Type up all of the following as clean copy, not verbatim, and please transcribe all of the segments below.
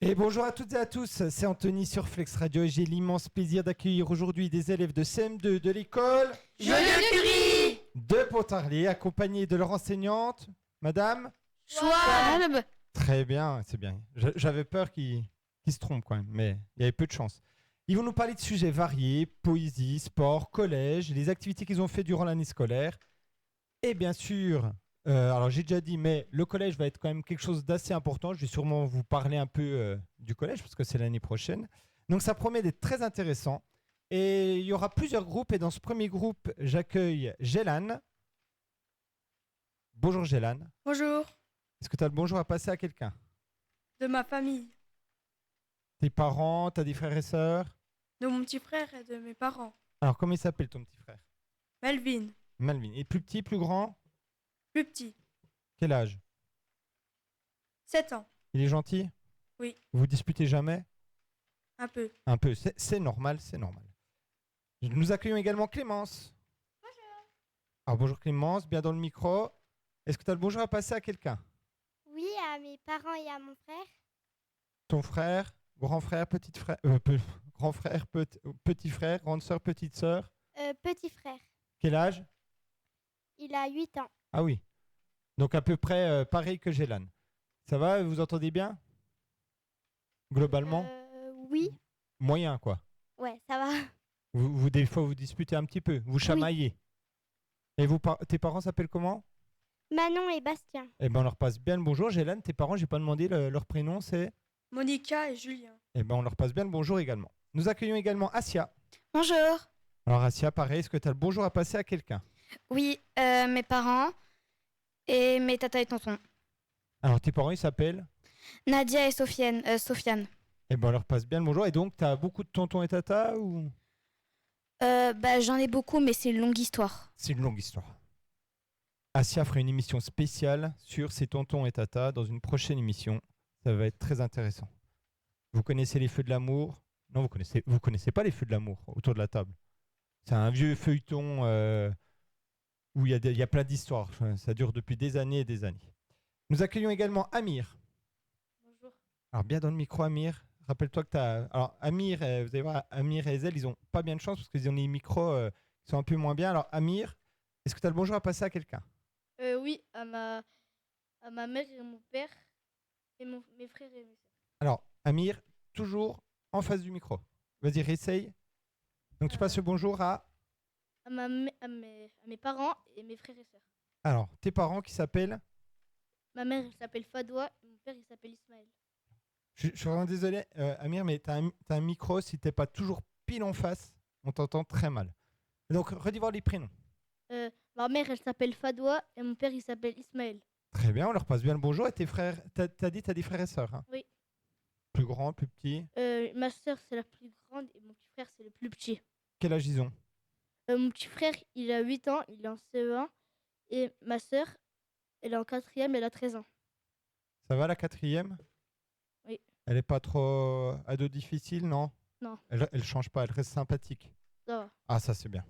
Et bonjour à toutes et à tous, c'est Anthony sur Flex Radio et j'ai l'immense plaisir d'accueillir aujourd'hui des élèves de CM2 de l'école Joliot-Curie de Pontarlier, accompagnés de leur enseignante, Madame. Schwab. Très bien, c'est bien. J'avais peur qu'ils se trompent quand même, mais il y avait peu de chance. Ils vont nous parler de sujets variés, poésie, sport, collège, les activités qu'ils ont fait durant l'année scolaire. Et bien sûr, alors j'ai déjà dit, mais le collège va être quand même quelque chose d'assez important. Je vais sûrement vous parler un peu du collège parce que c'est l'année prochaine. Donc ça promet d'être très intéressant. Et il y aura plusieurs groupes. Et dans ce premier groupe, j'accueille Gélan. Bonjour Gélan. Bonjour, Est-ce que tu as le bonjour à passer à quelqu'un? de ma famille, Tes parents, t'as des frères et sœurs? de mon petit frère et de mes parents. Alors comment il s'appelle ton petit frère? Melvin, Malvin. Et plus petit, plus grand? plus petit, Quel âge? 7 ans, Il est gentil? Oui. Vous disputez jamais? un peu. Un peu, c'est normal, c'est normal. Nous accueillons également Clémence. Bonjour. Alors bonjour Clémence, bien dans le micro. Est-ce que tu as le bonjour à passer à quelqu'un? Oui, à mes parents et à mon frère. Ton frère, grand frère, petite frère, grand frère, petit frère, grande sœur, petite sœur. Petit frère, Quel âge? il a 8 ans. Ah oui. Donc à peu près pareil que Gélan. Ça va, vous entendez bien? Globalement? Oui, Moyen quoi. ouais, ça va. Des fois vous disputez un petit peu, vous chamaillez. Et tes parents s'appellent comment? Manon et Bastien. Eh ben on leur passe bien le bonjour. Gélan, tes parents, j'ai pas demandé leur prénom, c'est? Monica et Julien. Eh ben on leur passe bien le bonjour également. Nous accueillons également Asia. Bonjour. Alors Asia, pareil, est-ce que tu as le bonjour à passer à quelqu'un? Oui, mes parents et mes tatas et tontons. Alors tes parents, ils s'appellent? Nadia et Sofiane. Eh ben on leur passe bien le bonjour. Et donc, tu as beaucoup de tontons et tatas ou? J'en ai beaucoup, mais c'est une longue histoire. C'est une longue histoire. Asia fera une émission spéciale sur ses tontons et tatas dans une prochaine émission. Ça va être très intéressant. Vous connaissez les feux de l'amour? Non, vous connaissez pas les feux de l'amour autour de la table. C'est un vieux feuilleton où il y a plein d'histoires. Ça dure depuis des années et des années. Nous accueillons également Amir. Bonjour. Alors bien dans le micro, Amir. Rappelle-toi que tu as... Alors Amir, vous allez voir, Amir et Ezel, ils ont pas bien de chance parce qu'ils ont des micros qui sont un peu moins bien. Alors Amir, est-ce que tu as le bonjour à passer à quelqu'un? Oui, à ma mère et à mon père, et mes frères et mes sœurs. Alors Amir, toujours en face du micro. Vas-y, réessaye. Donc tu passes le bonjour à... À mes parents et mes frères et sœurs. Alors, tes parents qui s'appellent... Ma mère, elle s'appelle Fadoua, et mon père, il s'appelle Ismaël. Je suis vraiment désolé, Amir, mais t'as un micro, si t'es pas toujours pile en face, on t'entend très mal. Donc, redis voir les prénoms. Ma mère, elle s'appelle Fadoua, et mon père, il s'appelle Ismaël. Très bien, on leur passe bien le bonjour. Et tes frères, t'as dit t'as des frères et sœurs, hein? Oui. Plus grands, plus petits. Ma sœur, c'est la plus grande, et mon petit frère, c'est le plus petit. Quel âge ils ont? Mon petit frère, il a 8 ans, il est en CE1, et ma sœur, elle est en 4e, elle a 13 ans. Ça va la quatrième? Oui. Elle est pas trop ado difficile, non? Non. Elle change pas, elle reste sympathique. Ça va. Ah, ça c'est bien.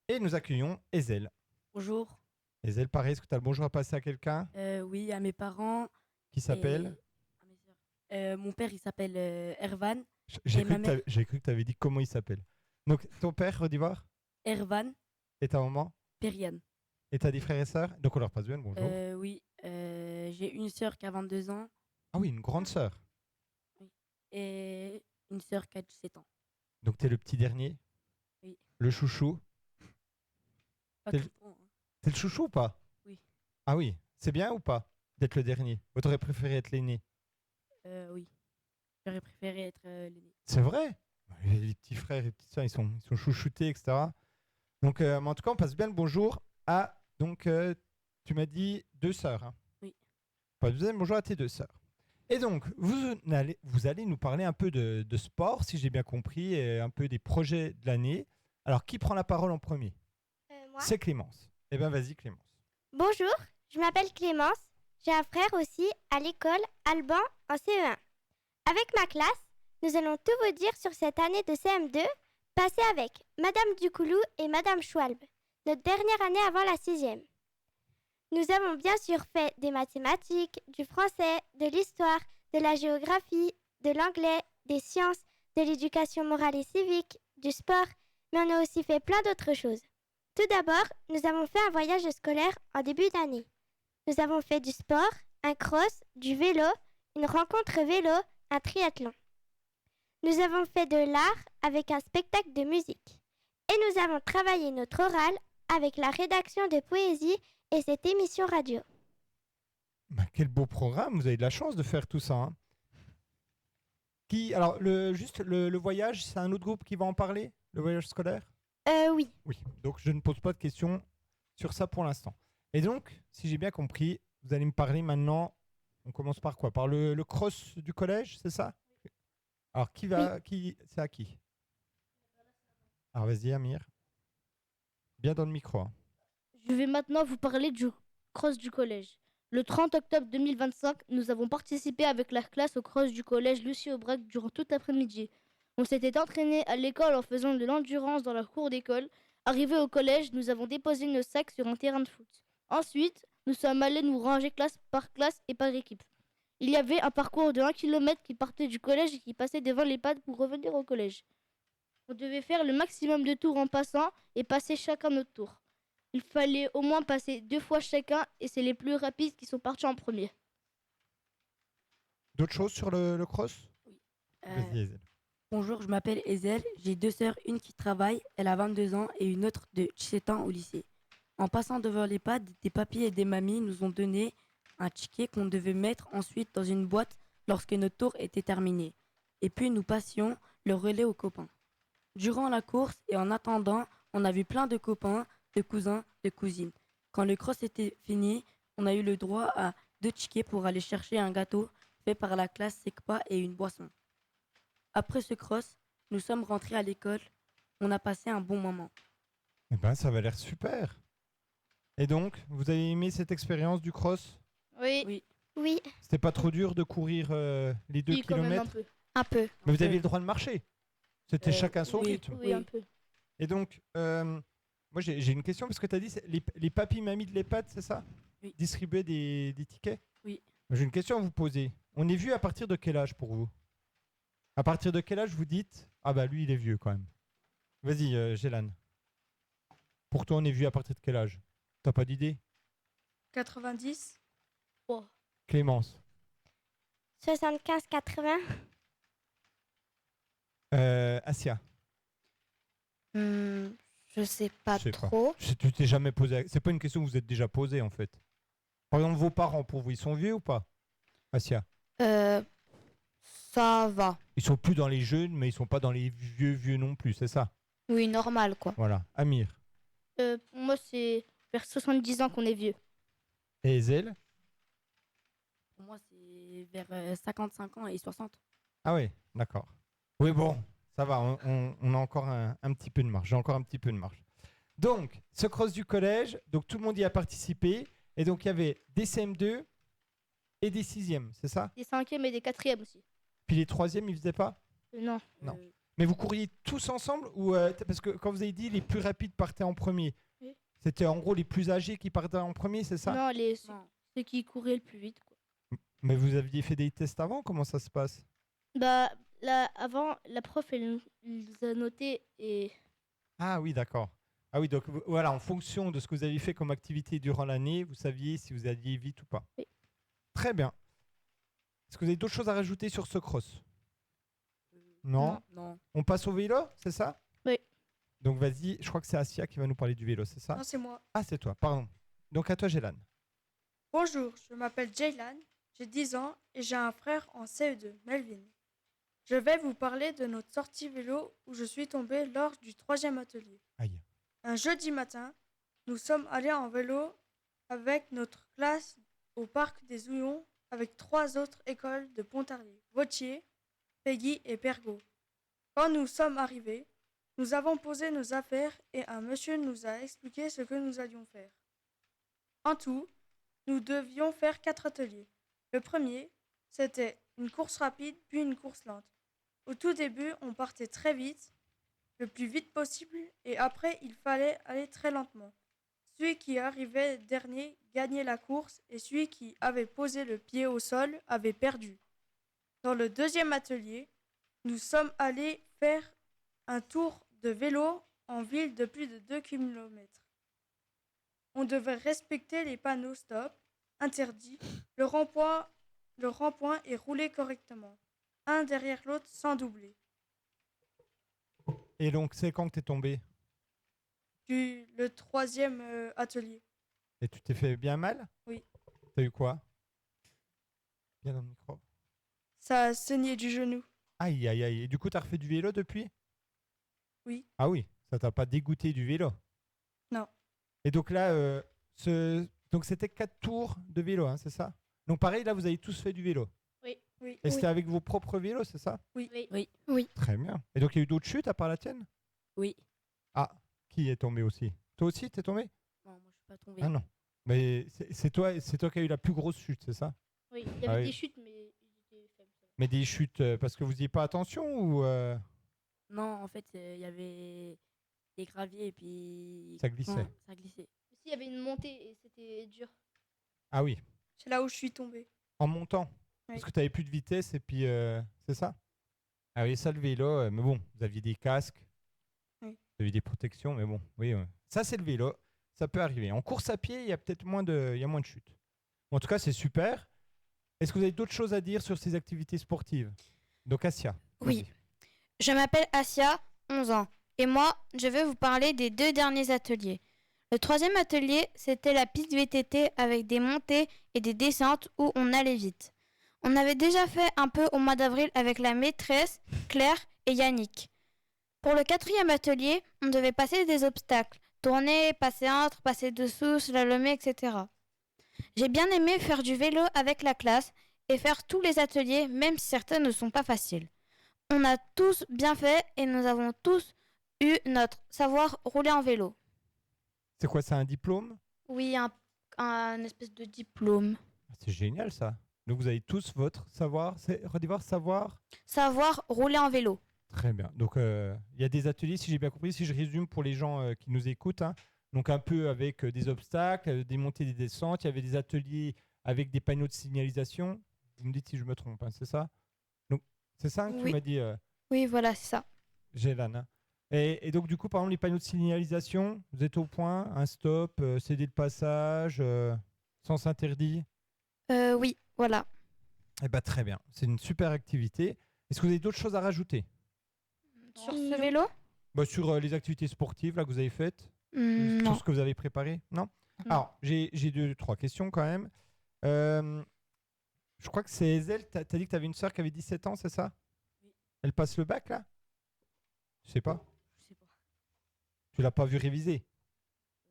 Et nous accueillons Ezel. Bonjour. Ezel, pareil, est-ce que tu as le bonjour à passer à quelqu'un Oui, à mes parents. qui s'appelle? À mes sœurs. Mon père, il s'appelle Ervan. J'ai Et cru, ma mère. j'ai cru que tu avais dit comment il s'appelle. Donc, ton père, redis voir, Ervan et ta maman? Perian. Et t'as des frères et sœurs? Donc, on leur passe bien le bonjour. Oui, j'ai une sœur qui a 22 ans Ah oui, une grande sœur. et une sœur qui a 17 ans. Donc, t'es le petit dernier? Oui. Le chouchou? Pas T'es tout le- le temps, hein. T'es le chouchou ou pas? Oui. Ah oui, c'est bien ou pas d'être le dernier? Ou t'aurais préféré être l'aîné? Oui. J'aurais préféré être l'aîné. C'est vrai? Les petits frères et les petites sœurs, ils sont chouchoutés, etc. Donc, mais en tout cas, on passe bien le bonjour à... Donc, tu m'as dit 2 sœurs. Hein. Oui. Pas besoin de bonjour à tes 2 sœurs. Et donc, vous allez nous parler un peu de sport, si j'ai bien compris, et un peu des projets de l'année. Alors, qui prend la parole en premier? Moi. C'est Clémence. Eh bien, vas-y, Clémence. Bonjour, je m'appelle Clémence. J'ai un frère aussi à l'école Alban en CE1. Avec ma classe, nous allons tout vous dire sur cette année de CM2 passée avec Madame Ducoulou et Madame Schwalb, notre dernière année avant la 6e. Nous avons bien sûr fait des mathématiques, du français, de l'histoire, de la géographie, de l'anglais, des sciences, de l'éducation morale et civique, du sport, mais on a aussi fait plein d'autres choses. Tout d'abord, nous avons fait un voyage scolaire en début d'année. Nous avons fait du sport, un cross, du vélo, une rencontre vélo, un triathlon. Nous avons fait de l'art avec un spectacle de musique. Et nous avons travaillé notre oral avec la rédaction de poésie et cette émission radio. Bah, quel beau programme, vous avez de la chance de faire tout ça. Hein. Alors, le voyage, c'est un autre groupe qui va en parler, le voyage scolaire? Oui. Oui, donc je ne pose pas de questions sur ça pour l'instant. Et donc, si j'ai bien compris, vous allez me parler maintenant, on commence par quoi? Par le cross du collège, c'est ça? Alors, c'est à qui? Alors, vas-y, Amir. Bien dans le micro. Hein. Je vais maintenant vous parler du cross du collège. Le 30 octobre 2025, nous avons participé avec la classe au cross du collège Lucie Aubrac durant toute l'après-midi. On s'était entraîné à l'école en faisant de l'endurance dans la cour d'école. Arrivé au collège, nous avons déposé nos sacs sur un terrain de foot. Ensuite, nous sommes allés nous ranger classe et par équipe. Il y avait un parcours de 1 km qui partait du collège et qui passait devant l'EHPAD pour revenir au collège. On devait faire le maximum de tours en passant et passer chacun notre tour. Il fallait au moins passer 2 fois chacun et c'est les plus rapides qui sont partis en premier. D'autres choses sur le cross? Euh, Vas-y, Ezel. Bonjour, je m'appelle Ezel. J'ai 2 sœurs, une qui travaille, elle a 22 ans, et une autre de 17 ans au lycée. En passant devant l'EHPAD, des papis et des mamies nous ont donné un ticket qu'on devait mettre ensuite dans une boîte lorsque notre tour était terminé. Et puis nous passions le relais aux copains. Durant la course et en attendant, on a vu plein de copains, de cousins, de cousines. Quand le cross était fini, on a eu le droit à 2 tickets pour aller chercher un gâteau fait par la classe SECPA et une boisson. Après ce cross, nous sommes rentrés à l'école. On a passé un bon moment. Eh ben, ça va l'air super. Et donc, vous avez aimé cette expérience du cross? Oui, Oui. Oui. C'était pas trop dur de courir les 2 oui, quand même un kilomètres? peu. Un peu. Mais vous aviez le droit de marcher. C'était chacun son oui. rythme. Oui, un peu. Et donc, moi j'ai une question parce que tu as dit les papis mamies de l'EHPAD, c'est ça? Oui. Distribuer des tickets? Oui. J'ai une question à vous poser. On est vieux à partir de quel âge pour vous? À partir de quel âge vous dites ah bah lui il est vieux quand même? Vas-y, Gélan. Pour toi, on est vieux à partir de quel âge? T'as pas d'idée? 90. Oh. Clémence. 75-80. Asia. Je sais pas Je sais pas. trop. Tu t'es jamais posé. C'est pas une question que vous êtes déjà posée en fait. Par exemple, vos parents, pour vous, ils sont vieux ou pas? Asia. Ça va. Ils sont plus dans les jeunes, mais ils sont pas dans les vieux non plus, c'est ça? Oui, normal quoi. Voilà. Amir. Pour moi, c'est vers 70 ans qu'on est vieux. Et Ezel? Pour moi, c'est vers 55 ans et 60. Ah oui, d'accord. Oui, bon, ça va, on a encore un petit peu de marge. J'ai encore un petit peu de marge. Donc, ce cross du collège, donc tout le monde y a participé. Et donc, il y avait des CM2 et des 6e, c'est ça? Des 5e et des 4e aussi. Puis les 3e, ils faisaient pas? Non. Non. Mais vous couriez tous ensemble ou parce que quand vous avez dit les plus rapides partaient en premier, Oui. c'était en gros les plus âgés qui partaient en premier, c'est ça? Non, Non. ceux qui couraient le plus vite, quoi. Mais vous aviez fait des tests avant? Comment ça se passe? Bah, là, avant, la prof, elle nous a noté et... Ah oui, d'accord. Ah oui, donc voilà, en fonction de ce que vous avez fait comme activité durant l'année, vous saviez si vous alliez vite ou pas. Oui. Très bien. Est-ce que vous avez d'autres choses à rajouter sur ce cross? Non. Non. On passe au vélo, c'est ça? Oui. Donc vas-y, je crois que c'est Asia qui va nous parler du vélo, c'est ça? Non, c'est moi. Ah, c'est toi, pardon. Donc à toi, Gélan. Bonjour, je m'appelle Jaylan, j'ai 10 ans et j'ai un frère en CE2, Melvin. Je vais vous parler de notre sortie vélo où je suis tombé lors du 3e atelier. Aïe. Un jeudi matin, nous sommes allés en vélo avec notre classe au parc des Houillons avec 3 autres écoles de Pontarlier, Vautier, Péguy et Pergaud. Quand nous sommes arrivés, nous avons posé nos affaires et un monsieur nous a expliqué ce que nous allions faire. En tout, nous devions faire 4 ateliers. Le premier, c'était une course rapide puis une course lente. Au tout début, on partait très vite, le plus vite possible, et après, il fallait aller très lentement. Celui qui arrivait dernier gagnait la course et celui qui avait posé le pied au sol avait perdu. Dans le deuxième atelier, nous sommes allés faire un tour de vélo en ville de plus de 2 km. On devait respecter les panneaux stop, interdit, le rond-point et rouler correctement, un derrière l'autre sans doubler. Et donc, c'est quand que t'es tombé? Le troisième atelier. Et tu t'es fait bien mal? Oui. T'as eu quoi? Bien dans le micro. Ça a saigné du genou. Aïe, aïe, aïe. Et du coup, t'as refait du vélo depuis? Oui. Ah oui, ça t'a pas dégoûté du vélo? Non. Et donc là, donc c'était 4 tours de vélo, hein, c'est ça? Donc pareil, là, vous avez tous fait du vélo. Oui. Et c'était avec vos propres vélos, c'est ça? Oui. Très bien. Et donc, il y a eu d'autres chutes à part la tienne? Oui. Ah, qui est tombé aussi? Toi aussi, t'es tombé? Non, moi je suis pas tombée. Ah non. Mais c'est toi qui as eu la plus grosse chute, c'est ça? Oui, il y Ah avait oui. des chutes, mais ils étaient faibles. Mais des chutes parce que vous n'y pas attention ou Non, en fait, il y avait des graviers et puis. ça glissait? Ouais, ça glissait. Aussi, il y avait une montée et c'était dur. Ah oui, C'est là où je suis tombée. en montant. Oui. Parce que tu n'avais plus de vitesse et puis c'est ça? Ah oui, ça le vélo, mais bon, vous aviez des casques, Oui. vous aviez des protections, mais bon, oui, ça c'est le vélo, ça peut arriver. En course à pied, il y a peut-être moins de chutes. Bon, en tout cas, c'est super. Est-ce que vous avez d'autres choses à dire sur ces activités sportives? Donc Asia. Oui. vas-y. Je m'appelle Asia, 11 ans, et moi, je vais vous parler des 2 derniers ateliers. Le troisième atelier, c'était la piste VTT avec des montées et des descentes où on allait vite. On avait déjà fait un peu au mois d'avril avec la maîtresse, Claire et Yannick. Pour le quatrième atelier, on devait passer des obstacles, tourner, passer entre, passer dessous, slalomer, etc. J'ai bien aimé faire du vélo avec la classe et faire tous les ateliers, même si certains ne sont pas faciles. On a tous bien fait et nous avons tous eu notre savoir rouler en vélo. C'est quoi, c'est un diplôme? Oui, un espèce de diplôme. C'est génial ça. Donc vous avez tous votre savoir, c'est redis-voir savoir. Savoir rouler en vélo. Très bien. Donc il y a des ateliers, si j'ai bien compris, si je résume pour les gens qui nous écoutent, hein. Donc un peu avec des obstacles, des montées, des descentes. Il y avait des ateliers avec des panneaux de signalisation. Vous me dites si je me trompe, hein, c'est ça? Donc c'est ça que tu Oui. m'as dit, Oui, voilà, c'est ça. Gélan, hein. Et donc du coup, par exemple, les panneaux de signalisation, vous êtes au point, un stop, céder le passage, sens interdit. Oui, voilà. Eh ben, très bien, c'est une super activité. Est-ce que vous avez d'autres choses à rajouter? Sur ce vélo Bah, sur les activités sportives là, que vous avez faites? Sur Non. ce que vous avez préparé? Non. Non. Alors, j'ai 2, 3 questions quand même. Je crois que c'est Ezel, t'as dit que tu avais une sœur qui avait 17 ans, c'est ça? Oui. Elle passe le bac là? Je sais pas. Je sais pas. Tu l'as pas vu réviser?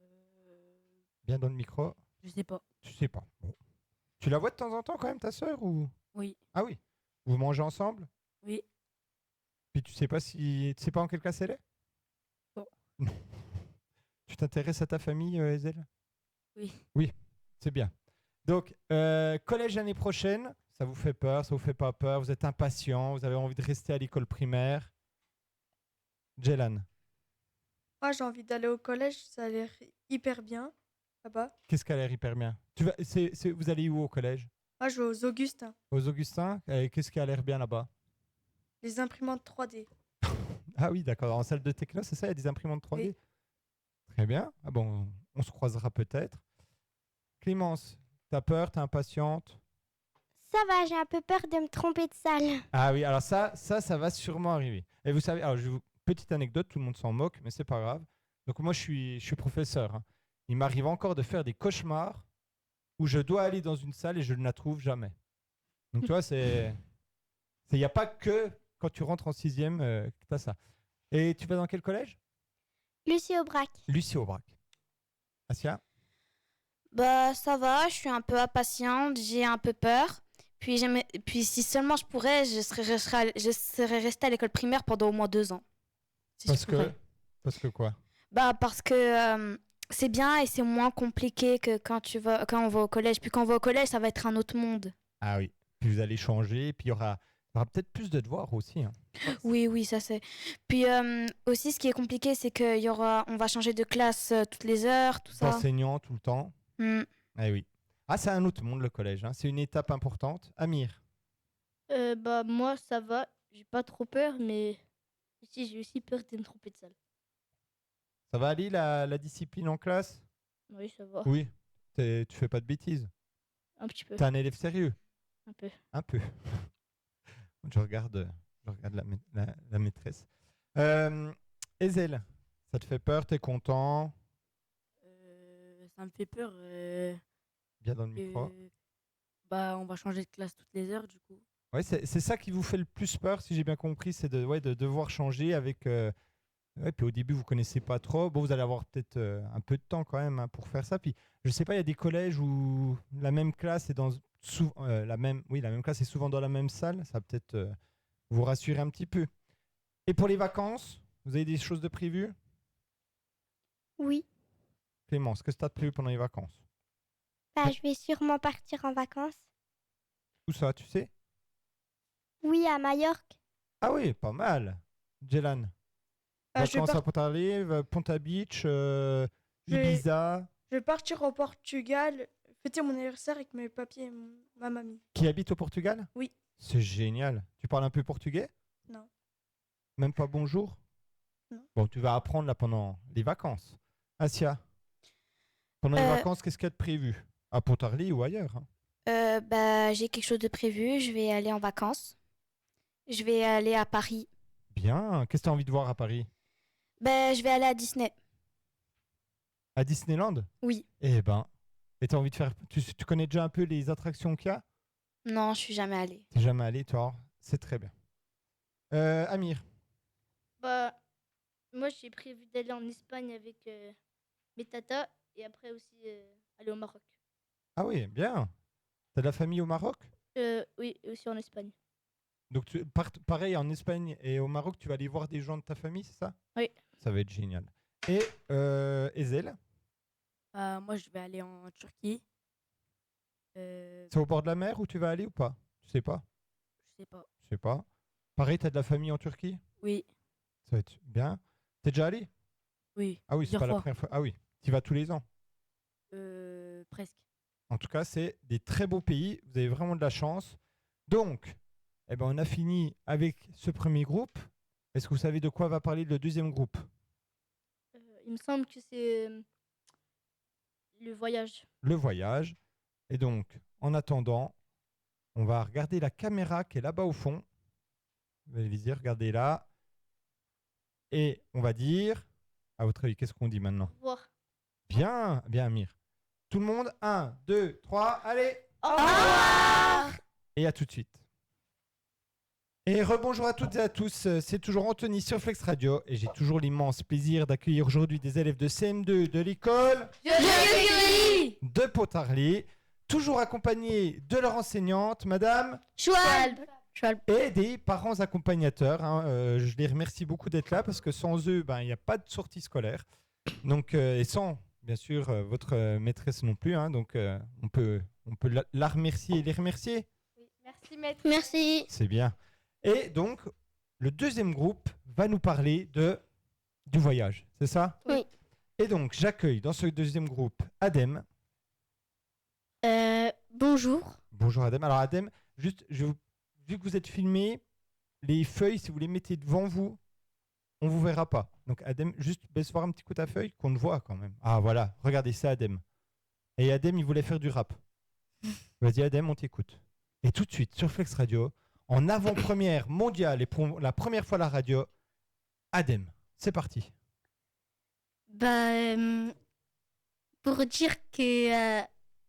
Euh, Bien dans le micro. Je sais pas. Tu sais pas. Bon. Tu la vois de temps en temps quand même, ta sœur ou... Oui. Ah oui. Vous mangez ensemble? Oui. Puis tu sais pas en quelle classe elle est? Non. Non. Tu t'intéresses à ta famille, Ezel? Oui. Oui, c'est bien. Donc, collège l'année prochaine, ça vous fait peur, ça vous fait pas peur, vous êtes impatient, vous avez envie de rester à l'école primaire. Jelan, Moi, j'ai envie d'aller au collège, ça a l'air hyper bien là-bas. qu'est-ce qui a l'air hyper bien? Vous allez où au collège? Moi, je vais aux Augustins, Aux Augustins? Et qu'est-ce qui a l'air bien là-bas? les imprimantes 3D. Ah oui, d'accord. En salle de techno, c'est ça, il y a des imprimantes 3D. Oui. Très bien. Ah bon, on se croisera peut-être. Clémence, t'as peur, t'es impatiente? Ça va, j'ai un peu peur de me tromper de salle. Ah oui, alors ça va sûrement arriver. Et vous savez, alors petite anecdote, tout le monde s'en moque, mais c'est pas grave. Donc moi, je suis professeur, hein. Il m'arrive encore de faire des cauchemars où je dois aller dans une salle et je ne la trouve jamais. Donc tu vois, il n'y a pas que quand tu rentres en 6e que tu as ça. Et tu vas dans quel collège? Lucie Aubrac. Lucie Aubrac. Asia? Bah, ça va, je suis un peu impatiente, j'ai un peu peur. Puis si seulement je pourrais, je serais restée à l'école primaire pendant au moins 2 ans. Si je Parce que pourrais. Parce que quoi? Bah, parce que c'est bien et c'est moins compliqué que quand on va au collège. Puis quand on va au collège, ça va être un autre monde. Ah oui. Puis vous allez changer, puis il y aura peut-être plus de devoirs aussi, hein. Oui, ça c'est. Puis aussi, ce qui est compliqué, c'est on va changer de classe toutes les heures, tout ça. Enseignant tout le temps. Hmm. Eh oui. Ah, c'est un autre monde le collège, hein. C'est une étape importante. Amir? Bah moi ça va, j'ai pas trop peur, mais si j'ai aussi peur de me tromper de salle. Ça va Ali, la discipline en classe? Oui, ça va, Oui. Tu fais pas de bêtises. un petit peu, T'es un élève sérieux? un peu. Un peu. Je regarde la maîtresse. Ezel, ça te fait peur? T'es content? Ça me fait peur. Bien dans le micro. Bah, on va changer de classe toutes les heures, du coup. Ouais, c'est ça qui vous fait le plus peur, si j'ai bien compris, c'est de devoir changer avec. Ouais, puis au début, vous connaissez pas trop. Bon, vous allez avoir peut-être un peu de temps quand même hein, pour faire ça. Puis, je sais pas, il y a des collèges où la même classe est la même classe est souvent dans la même salle. Ça va peut-être vous rassurer un petit peu. Et pour les vacances, vous avez des choses de prévues? Oui. Clémence, qu'est-ce que tu as de prévu pendant les vacances? Bah, je vais sûrement partir en vacances. Où ça, tu sais? Oui, à Majorque. Ah oui, pas mal. Jelan, Bah, je, vais vacances par- à Pontarlier, Ponta Beach, je vais- Ibiza. je vais partir au Portugal, fêter mon anniversaire avec mes papiers et ma mamie. Qui habite au Portugal? Oui. C'est génial. Tu parles un peu portugais? Non. Même pas bonjour? Non. Bon, tu vas apprendre là pendant les vacances. Asia, pendant les vacances, qu'est-ce qu'il y a de prévu? À Pontarlier ou ailleurs hein? Bah, j'ai quelque chose de prévu. Je vais aller en vacances. Je vais aller à Paris. Bien. Qu'est-ce que tu as envie de voir à Paris? Ben, je vais aller à Disney. À Disneyland? Oui. Eh ben. Et tu as envie de faire. Tu connais déjà un peu les attractions qu'il y a? Non, je suis jamais allée. T'es jamais allé, toi? C'est très bien. Amir, Bah moi j'ai prévu d'aller en Espagne avec mes tatas et après aussi aller au Maroc. ah oui, bien. T'as de la famille au Maroc? Oui, et aussi en Espagne. Donc, pareil, en Espagne et au Maroc, tu vas aller voir des gens de ta famille, c'est ça? Oui. Ça va être génial. Et Ezel, Moi, je vais aller en Turquie. c'est au bord de la mer où tu vas aller ou pas? Tu sais pas? Je sais pas. Je sais pas. Pareil, t'as de la famille en Turquie? Oui, Ça va être bien. T'es déjà allé? oui. Ah oui, c'est Plusieurs pas la fois. première fois. Ah oui, tu vas tous les ans. Presque. En tout cas, c'est des très beaux pays. Vous avez vraiment de la chance. Donc, eh ben, on a fini avec ce premier groupe. Est-ce que vous savez de quoi va parler le deuxième groupe? Il me semble que c'est le voyage. Le voyage. Et donc, en attendant, on va regarder la caméra qui est là-bas au fond. Vous allez dire, regardez là. Et on va dire, à votre avis, qu'est-ce qu'on dit maintenant? Au revoir. Bien, bien, Amir. Tout le monde, 1, 2, 3, allez! Au revoir. Et à tout de suite. Et rebonjour à toutes et à tous, c'est toujours Anthony sur Flex Radio et j'ai toujours l'immense plaisir d'accueillir aujourd'hui des élèves de CM2 de l'école de Pontarlier, toujours accompagnés de leur enseignante, Madame, Choual. et des parents accompagnateurs. Hein. Je les remercie beaucoup d'être là parce que sans eux, ben, il n'y a pas de sortie scolaire. Donc, et sans, bien sûr, votre maîtresse non plus. Hein. Donc, on peut la remercier et les remercier. Merci maître. Merci. C'est bien. Et donc, le deuxième groupe va nous parler du voyage, c'est ça? Oui. Et donc, j'accueille dans ce deuxième groupe Adem. Bonjour. Bonjour Adem. Alors Adem, juste, vu que vous êtes filmé, les feuilles, si vous les mettez devant vous, on vous verra pas. Donc Adem, juste baisse voir un petit coup ta feuille qu'on te voit quand même. Ah voilà, regardez, c'est Adem. Et Adem, il voulait faire du rap. Vas-y Adem, on t'écoute. Et tout de suite, sur Flex Radio, en avant-première mondiale et pour la première fois à la radio, Adem. C'est parti. Bah, pour dire que,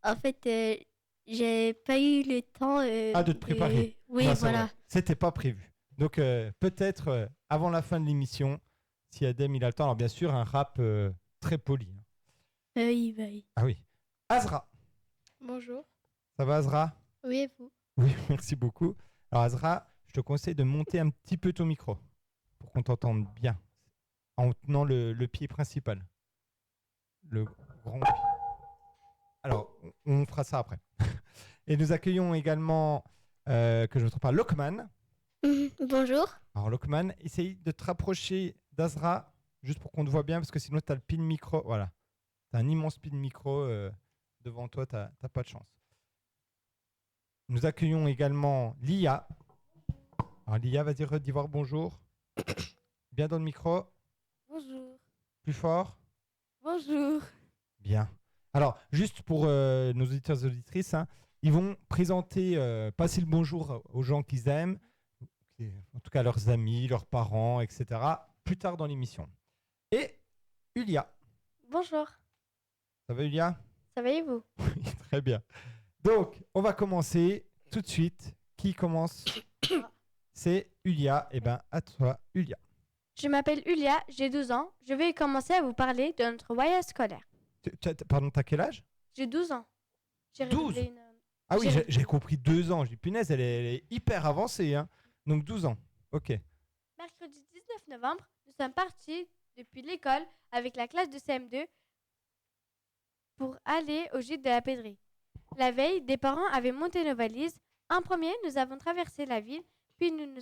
en fait, j'ai pas eu le temps. De te préparer. Oui, Non, c'est voilà. vrai. C'était pas prévu. Donc peut-être avant la fin de l'émission, si Adem il a le temps. Alors bien sûr, un rap très poli. Oui, bah oui. Ah oui. Azra. Bonjour. Ça va Azra? Oui, et vous? Oui, merci beaucoup. Alors Azra, je te conseille de monter un petit peu ton micro pour qu'on t'entende bien en tenant le pied principal. Le grand pied. Alors, on fera ça après. Et nous accueillons également, que je ne me trompe pas, Lokman. Bonjour. Alors Lokman, essaye de te rapprocher d'Azra, juste pour qu'on te voit bien, parce que sinon tu as le pin micro. Voilà. Tu as un immense pin micro devant toi, tu n'as pas de chance. Nous accueillons également Lia. Alors, Lia, vas-y, redis voir bonjour. Bien dans le micro. Bonjour. Plus fort. Bonjour. Bien. Alors, juste pour nos auditeurs et auditrices, hein, ils vont présenter, passer le bonjour aux gens qu'ils aiment, en tout cas leurs amis, leurs parents, etc., plus tard dans l'émission. Et Ulia. Bonjour, Ça va, Ulia? ça va et vous? Oui, très bien. Donc, on va commencer tout de suite. Qui commence? C'est Ulia. Eh bien, à toi, Ulia. Je m'appelle Ulia, j'ai 12 ans. Je vais commencer à vous parler de notre voyage scolaire. Pardon, t'as quel âge? J'ai 12 ans. J'ai 12? redoublé Ah oui, J'ai- j'ai compris 2 ans. Je dis, punaise, elle est hyper avancée. Hein. Donc, 12 ans. Ok. Mercredi 19 novembre, nous sommes partis depuis l'école avec la classe de CM2 pour aller au gîte de la Pédrie. La veille, des parents avaient monté nos valises. En premier, nous avons traversé la ville, puis nous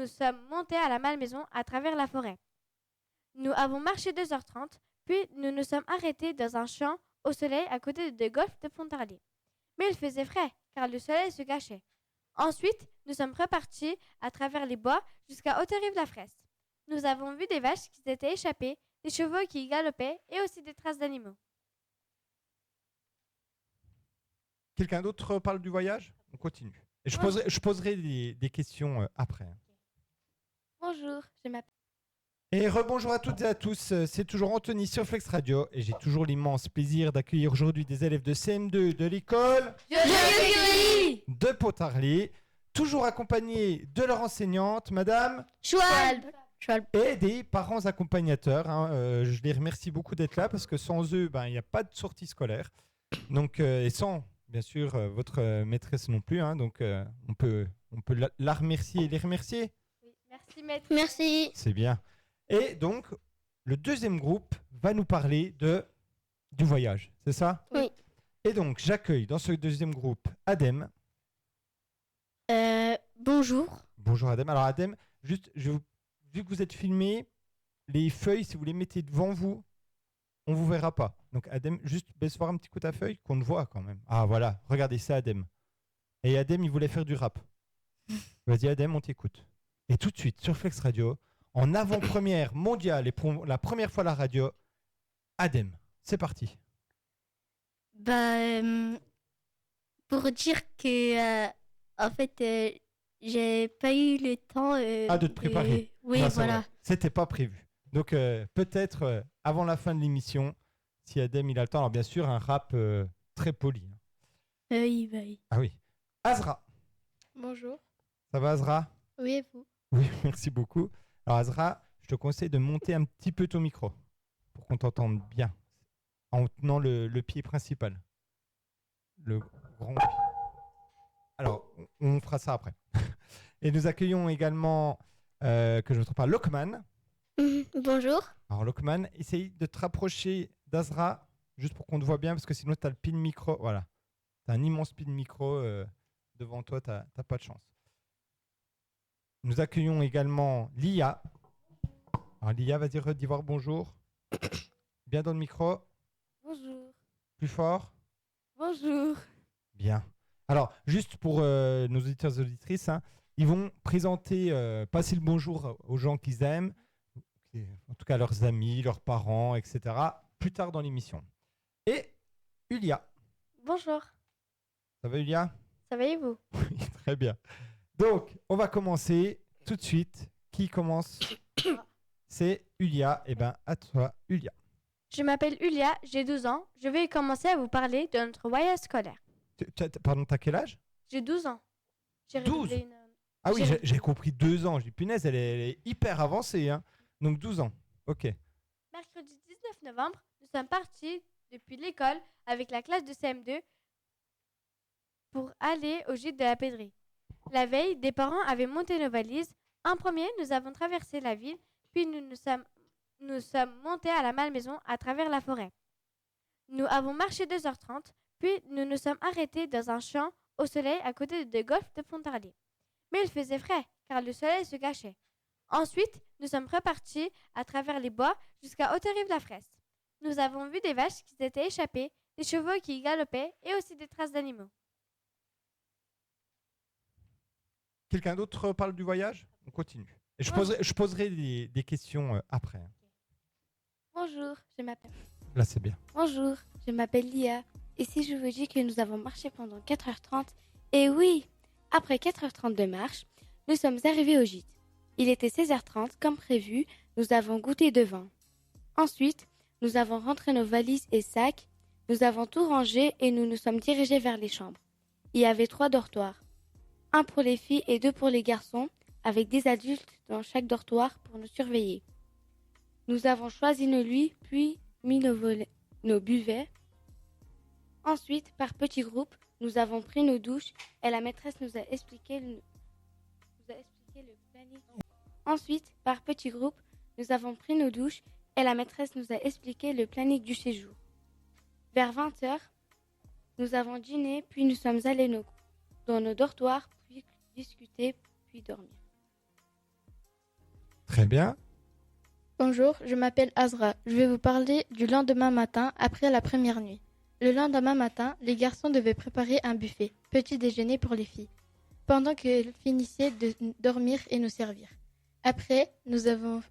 sommes montés à la Malmaison à travers la forêt. Nous avons marché 2h30, puis nous nous sommes arrêtés dans un champ au soleil à côté de golf de Pontarlier. Mais il faisait frais, car le soleil se cachait. Ensuite, nous sommes repartis à travers les bois jusqu'à Haute-Rive-la-Fraisse. Nous avons vu des vaches qui s'étaient échappées, des chevaux qui galopaient et aussi des traces d'animaux. Quelqu'un d'autre parle du voyage? On continue. Et je poserai des questions après. Bonjour, je m'appelle. Et rebonjour à toutes et à tous, c'est toujours Anthony sur Flex Radio et j'ai toujours l'immense plaisir d'accueillir aujourd'hui des élèves de CM2 de l'école de Pontarlier, toujours accompagnés de leur enseignante, Madame, Choual. et des parents accompagnateurs. Hein. Je les remercie beaucoup d'être là parce que sans eux, il n'y a pas de sortie scolaire. Donc, et sans, bien sûr, votre maîtresse non plus. Hein. Donc, on peut la remercier et les remercier. Oui, merci maître. Merci. C'est bien. Et donc, le deuxième groupe va nous parler du voyage, c'est ça? Oui. Et donc, j'accueille dans ce deuxième groupe Adem. Bonjour. Bonjour Adem. Alors Adem, juste, vu que vous êtes filmé, les feuilles, si vous les mettez devant vous, on vous verra pas. Donc Adem, juste baisse voir un petit coup ta feuille qu'on te voit quand même. Ah voilà, regardez ça Adem. Et Adem, il voulait faire du rap. Vas-y Adem, on t'écoute. Et tout de suite, sur Flex Radio, en avant-première mondiale et pour la première fois à la radio, Adem, c'est parti. Pour dire que, en fait, j'ai pas eu le temps. De te préparer. Oui, Non, c'est voilà. vrai. C'était pas prévu. Donc peut-être avant la fin de l'émission, si Adem il a le temps, alors bien sûr un rap très poli. Hein. Oui. Ah oui. Azra, Bonjour. ça va Azra? Oui, et vous? Oui, merci beaucoup. Alors Azra, je te conseille de monter un petit peu ton micro pour qu'on t'entende bien en tenant le pied principal. Le grand pied. Alors, on fera ça après. Et nous accueillons également, que je ne me trompe pas, Lokman. Bonjour. Alors Lokman, essaye de te rapprocher d'Azra, juste pour qu'on te voit bien, parce que sinon tu as le pin micro. Voilà. Tu as un immense pin micro devant toi, tu n'as pas de chance. Nous accueillons également Lia. Alors Lia, vas-y, redis voir bonjour. Bien dans le micro. Bonjour. Plus fort. Bonjour. Bien. Alors, juste pour nos auditeurs et auditrices, hein, ils vont présenter, passer le bonjour aux gens qu'ils aiment, en tout cas leurs amis, leurs parents, etc., plus tard dans l'émission. Et Ulia. Bonjour, Ça va Ulia? ça va et vous? Oui, très bien. Donc, on va commencer tout de suite. Qui commence? C'est Ulia. Eh bien, à toi, Ulia. Je m'appelle Ulia, j'ai 12 ans. Je vais commencer à vous parler de notre voyage scolaire. Pardon, t'as quel âge? J'ai 12 ans. J'ai 12? redoublé Ah oui, J'ai- j'ai compris 2 ans. Je dis, punaise, elle est hyper avancée. Hein. Donc 12 ans. Ok. Mercredi 19 novembre, nous sommes partis depuis l'école avec la classe de CM2 pour aller au gîte de la Pédrie. La veille, des parents avaient monté nos valises. En premier, nous avons traversé la ville, puis nous sommes montés à la Malmaison à travers la forêt. Nous avons marché 2h30, puis nous nous sommes arrêtés dans un champ au soleil à côté de golf de Pontarlier. Mais il faisait frais, car le soleil se cachait. Ensuite, nous sommes repartis à travers les bois jusqu'à Haute-Rive-la-Fraisse. Nous avons vu des vaches qui s'étaient échappées, des chevaux qui galopaient et aussi des traces d'animaux. Quelqu'un d'autre parle du voyage? On continue. Et je poserai des questions après. Bonjour, je m'appelle. Là, c'est bien. Bonjour, je m'appelle Lia. Et si je vous dis que nous avons marché pendant 4h30, et oui, après 4h30 de marche, nous sommes arrivés au gîte. Il était 16h30, comme prévu, nous avons goûté de vin. Ensuite, nous avons rentré nos valises et sacs, nous avons tout rangé et nous nous sommes dirigés vers les chambres. Il y avait 3 dortoirs, 1 pour les filles et 2 pour les garçons, avec des adultes dans chaque dortoir pour nous surveiller. Nous avons choisi nos lits, puis mis nos buvets. Ensuite, par petits groupes, nous avons pris nos douches et la maîtresse nous a expliqué le planning. Ensuite, par petits groupes, nous avons pris nos douches et la maîtresse nous a expliqué le planning du séjour. Vers 20h, nous avons dîné, puis nous sommes allés dans nos dortoirs, puis discuter, puis dormir. Très bien. Bonjour, je m'appelle Azra. Je vais vous parler du lendemain matin après la première nuit. Le lendemain matin, les garçons devaient préparer un buffet, petit déjeuner pour les filles, pendant qu'elles finissaient de dormir et nous servir. Après, nous avons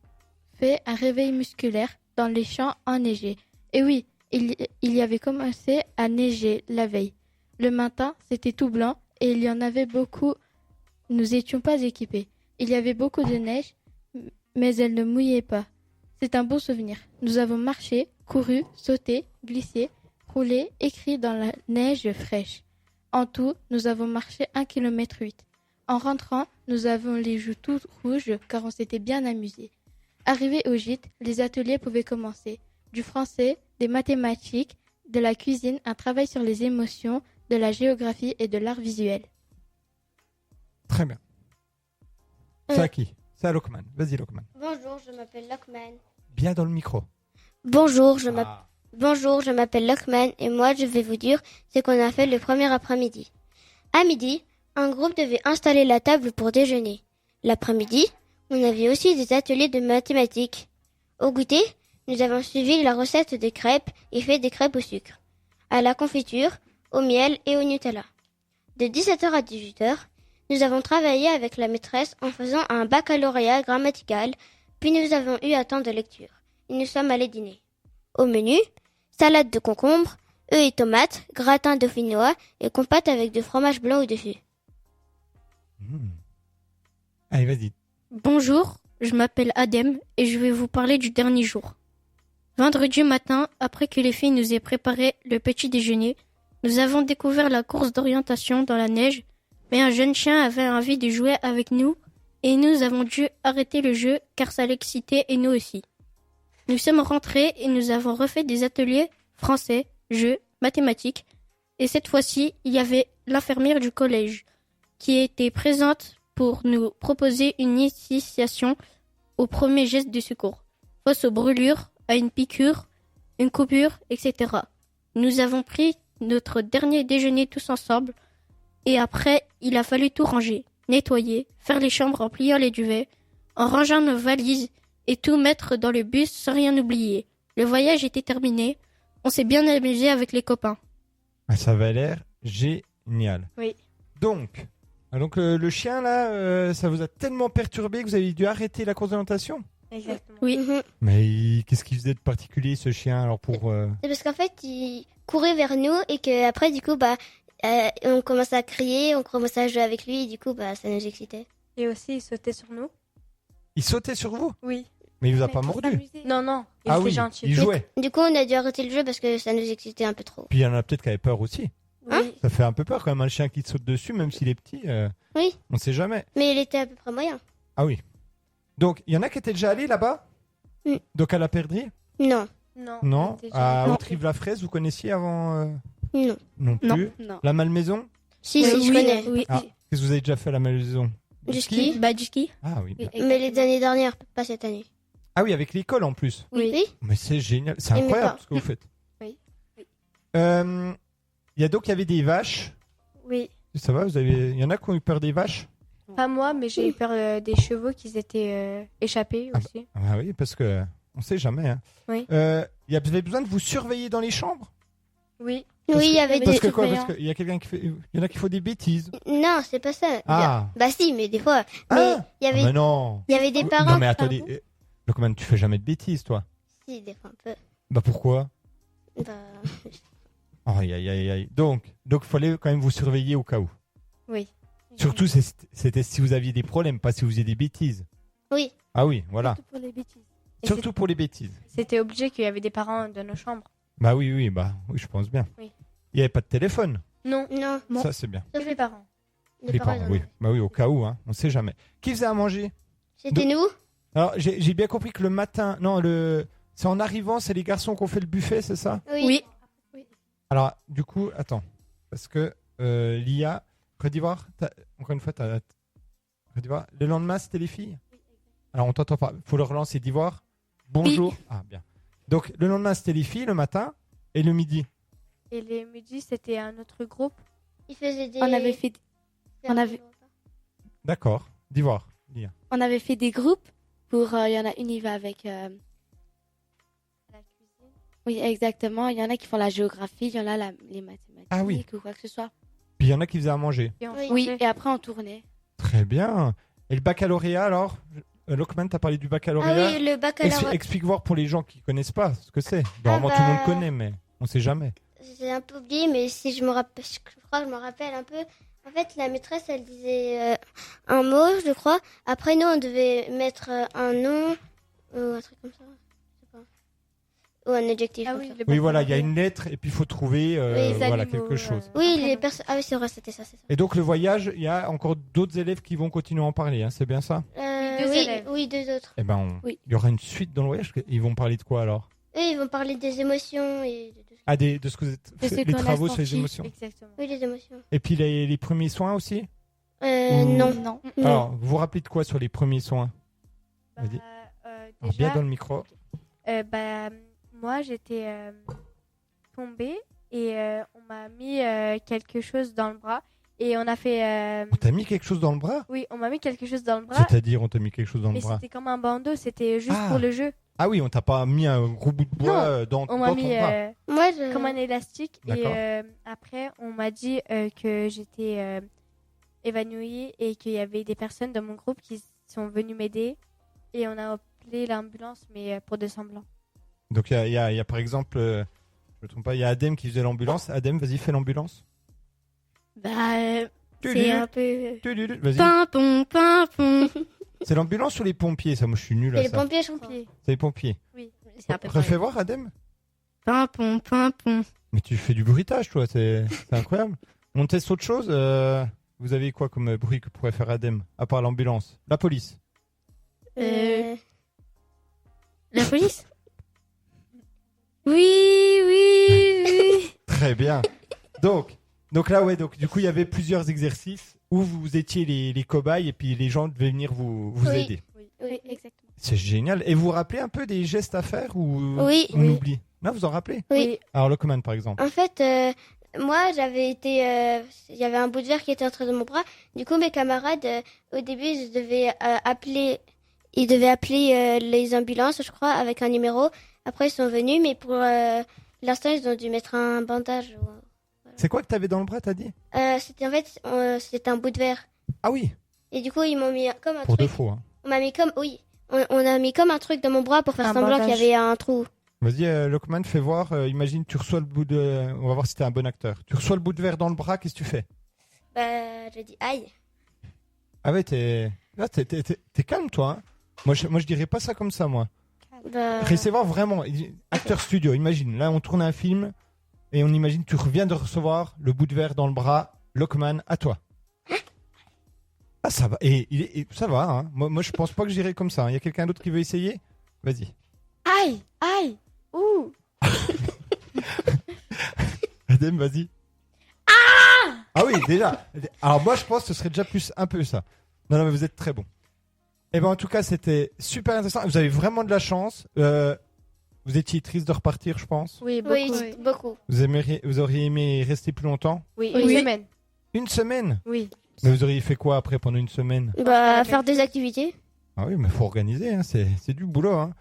fait un réveil musculaire dans les champs enneigés. Et oui, il y avait commencé à neiger la veille. Le matin, c'était tout blanc et il y en avait beaucoup. Nous n'étions pas équipés. Il y avait beaucoup de neige, mais elle ne mouillait pas. C'est un beau souvenir. Nous avons marché, couru, sauté, glissé, roulé, écrit dans la neige fraîche. En tout, nous avons marché 1,8 km. En rentrant, nous avons les joues toutes rouges car on s'était bien amusés. Arrivés au gîte, les ateliers pouvaient commencer. Du français, des mathématiques, de la cuisine, un travail sur les émotions, de la géographie et de l'art visuel. Très bien. C'est à qui? C'est à Lokman. Vas-y, Lokman. Bonjour, je m'appelle Lokman. Bien dans le micro. Bonjour, je m'appelle Lokman et moi je vais vous dire ce qu'on a fait le premier après-midi. À midi, un groupe devait installer la table pour déjeuner. L'après-midi, on avait aussi des ateliers de mathématiques. Au goûter, nous avons suivi la recette des crêpes et fait des crêpes au sucre, à la confiture, au miel et au Nutella. De 17h à 18h, nous avons travaillé avec la maîtresse en faisant un baccalauréat grammatical, puis nous avons eu un temps de lecture et nous sommes allés dîner. Au menu, salade de concombre, œufs et tomates, gratin dauphinois et compote avec du fromage blanc au-dessus. Allez, vas-y. Bonjour, je m'appelle Adem et je vais vous parler du dernier jour. Vendredi matin, après que les filles nous aient préparé le petit déjeuner, nous avons découvert la course d'orientation dans la neige, mais un jeune chien avait envie de jouer avec nous et nous avons dû arrêter le jeu car ça l'excitait et nous aussi. Nous sommes rentrés et nous avons refait des ateliers français, jeux, mathématiques et cette fois-ci, il y avait l'infirmière du collège qui était présente pour nous proposer une initiation au premier geste de secours, face aux brûlures, à une piqûre, une coupure, etc. Nous avons pris notre dernier déjeuner tous ensemble et après, il a fallu tout ranger, nettoyer, faire les chambres en pliant les duvets, en rangeant nos valises et tout mettre dans le bus sans rien oublier. Le voyage était terminé, on s'est bien amusé avec les copains. Ça avait l'air génial. Oui. Donc le chien là, ça vous a tellement perturbé que vous avez dû arrêter la course d'orientation? Exactement. Oui. Mais qu'est-ce qu'il faisait de particulier ce chien alors pour C'est parce qu'en fait, il courait vers nous et qu'après, du coup, on commençait à crier, on commençait à jouer avec lui et du coup, ça nous excitait. Et aussi, il sautait sur nous. Il sautait sur vous? Oui. Mais il vous a pas mordu? Non, non. Il Ah était oui, gentil. il jouait. Du coup, on a dû arrêter le jeu parce que ça nous excitait un peu trop. Puis il y en a peut-être qui avaient peur aussi. Oui. Ça fait un peu peur quand même un chien qui te saute dessus, même s'il est petit. Oui. On sait jamais. Mais il était à peu près moyen. Ah oui. Donc il y en a qui étaient déjà allés là-bas? Mm. Donc à la perdrix? Non. Non. Non. il était À gentil. Autrive-la-Fraise, vous connaissiez avant? Non. Non plus. Non. La Malmaison? Si, je connais. Oui. Ah, qu'est-ce que vous avez déjà fait à la Malmaison? Du ski. Du ski. Ah oui. Oui, Mais les années dernières, pas cette année. Ah oui, avec l'école en plus. Oui. Mais c'est génial, c'est Et mes incroyable parents. ce que vous faites. Oui. Oui. Il y a donc il y avait des vaches. Oui. Ça va, il y en a qui ont eu peur des vaches? Pas moi, mais j'ai eu peur des chevaux qui étaient échappés aussi. Ah oui, parce que on sait jamais. Hein. Oui. Vous avez besoin de vous surveiller dans les chambres? Oui. Oui, il y avait Parce des... que quoi? Parce qu'il y a quelqu'un qui fait. Il y en a qui font des bêtises. Non, c'est pas ça. Ah. Bah si, mais des fois. Mais Ah. il y avait, Mais non. il y avait des parents... Non, mais attendez. Lockman, tu fais jamais de bêtises, toi. Si, des fois un peu. Bah pourquoi? Bah... Aïe, aïe, aïe, aïe. Donc, il fallait quand même vous surveiller au cas où. Oui. Surtout, c'était si vous aviez des problèmes, pas si vous faisiez des bêtises. Oui. Ah oui, voilà. Surtout pour les bêtises. Et Surtout pour les bêtises. C'était obligé qu'il y avait des parents dans nos chambres. Bah oui, bah oui, je pense bien. Oui. Il n'y avait pas de téléphone. Non. Non. Ça, c'est bien. Sauf les parents. Les parents, ils en oui. avaient. Bah oui, au cas où, hein. On sait jamais. Qui faisait à manger? C'était nous. Alors, j'ai bien compris que le matin, non, c'est en arrivant, c'est les garçons qui ont fait le buffet, c'est ça? Oui. Alors, du coup, attends. Parce que l'IA, Côte d'Ivoire, encore une fois, Côte d'Ivoire. Le lendemain, c'était les filles? Alors, on t'entend pas. Faut le relancer d'Ivoire. Bonjour. Ah, bien. Donc, le lendemain, c'était les filles, le matin, et le midi. Et les midis, c'était un autre groupe. Ils faisaient des... On avait fait, on avait- D'accord. D'Ivoire, l'IA. on avait fait des groupes pour. Il y en a une, il va avec. La cuisine. Oui, exactement. Il y en a qui font la géographie, il y en a les mathématiques Ah oui. ou quoi que ce soit. Puis, il y en a qui faisaient à manger. Et on Oui. Oui, changeait. et après on tournait. Très bien. Et le baccalauréat, alors? Lockman, t'as parlé du Ah baccalauréat? oui, le baccalauréat. Explique voir pour les gens qui connaissent pas ce que c'est. Normalement, tout le monde connaît, mais on sait jamais. J'ai un peu oublié, mais si je me rappelle, je crois que je me rappelle un peu. En fait, la maîtresse, elle disait un mot, je crois. Après, nous, on devait mettre un nom ou un truc comme ça. Je sais pas. Ou un adjectif. Ah comme oui, ça. le Oui, voilà, il y a baccalauréat. une lettre et puis il faut trouver Oui, les voilà, animaux, quelque chose. Oui, Après, les non. personnes. Ah oui, c'est vrai, c'était ça, c'est ça. Et donc, le voyage, il y a encore d'autres élèves qui vont continuer à en parler, hein, c'est bien ça? Deux oui, élèves. oui, deux autres. Eh ben, Oui. il y aura une suite dans le voyage. Ils vont parler de quoi alors? Eux, ils vont parler des émotions et de tout ça. Ah, de ce que vous êtes De ce les qu'on a travaux sur les senti. émotions. Exactement. Oui, les émotions. Et puis les premiers soins aussi? Non. Non. Alors, vous vous rappelez de quoi sur les premiers soins? Bah, Vas-y. Alors, déjà, bien dans le micro. moi, j'étais tombée et on m'a mis quelque chose dans le bras. Et on a fait. On t'a mis quelque chose dans le bras? Oui, on m'a mis quelque chose dans le bras. C'est-à-dire, on t'a mis quelque chose dans le Mais bras? c'était comme un bandeau, c'était juste Ah. pour le jeu. Ah oui, on t'a pas mis un gros bout de bois dans On ton m'a mis bras. Moi, je... comme un élastique. Et D'accord. après, on m'a dit que j'étais évanouie et qu'il y avait des personnes dans mon groupe qui sont venues m'aider. Et on a appelé l'ambulance, mais pour de semblant. Donc, il y a par exemple, je me trompe pas, il y a Adem qui faisait l'ambulance. Adem, vas-y, fais l'ambulance. Bah, Tudu, c'est un peu. tudu, vas-y. Pimpon, pimpon. C'est l'ambulance ou les pompiers? Ça, moi, je suis nul Et à les ça. pompiers, C'est les pompiers. C'est un peu Refais voir, Adem. Pimpon, pimpon. Mais tu fais du bruitage, toi, c'est incroyable. On teste autre chose. Vous avez quoi comme bruit que pourrait faire Adem, à part l'ambulance? La police. La police? Oui, oui, oui. Très bien. Donc là, ouais, donc du coup, il y avait plusieurs exercices où vous étiez les cobayes et puis les gens devaient venir vous Oui. aider. Oui. exactement. C'est génial. Et vous vous rappelez un peu des gestes à faire ou Oui. on oublie? Non, vous en rappelez? Oui. Alors, le commande, par exemple. En fait, moi, j'avais été... Il y avait un bout de verre qui était entre de mon bras. Du coup, mes camarades, au début, ils devaient appeler les ambulances, je crois, avec un numéro. Après, ils sont venus, mais pour l'instant, ils ont dû mettre un bandage. C'est quoi que tu avais dans le bras, t'as dit? C'était en fait, c'était un bout de verre. Ah oui, Et du coup, ils m'ont mis comme un pour de truc. faux. Hein. On m'a mis comme... Oui. On a mis comme un truc dans mon bras pour faire Un semblant qu'il y bandage. avait un trou. Vas-y, Lockman, fais voir. Imagine, tu reçois le bout de... On va voir si t'es un bon acteur. Tu reçois le bout de verre dans le bras, qu'est-ce que tu fais? Bah, je dis aïe. Ah ouais, t'es calme, toi. Hein. Moi, je dirais pas ça comme ça, moi. Bah... Restez voir vraiment. Acteur studio, imagine. Là, on tourne un film et on imagine tu reviens de recevoir le bout de verre dans le bras. Lockman, à toi. Ah, ça va. Et ça va. Hein. Moi, je pense pas que j'irai comme ça. Il y a quelqu'un d'autre qui veut essayer? Vas-y. Aïe, aïe, ouh. Adem, vas-y. Ah oui, déjà. Alors moi, je pense que ce serait déjà plus un peu ça. Non, mais vous êtes très bon. Eh ben, en tout cas, c'était super intéressant. Vous avez vraiment de la chance. Vous étiez triste de repartir, je pense. Oui, beaucoup. Oui, beaucoup. Vous auriez aimé rester plus longtemps? Oui, Oui. une semaine. Une semaine? Oui. Mais vous auriez fait quoi après pendant une semaine? Bah, faire des activités. Ah oui, mais faut organiser, hein. C'est du boulot. Hein.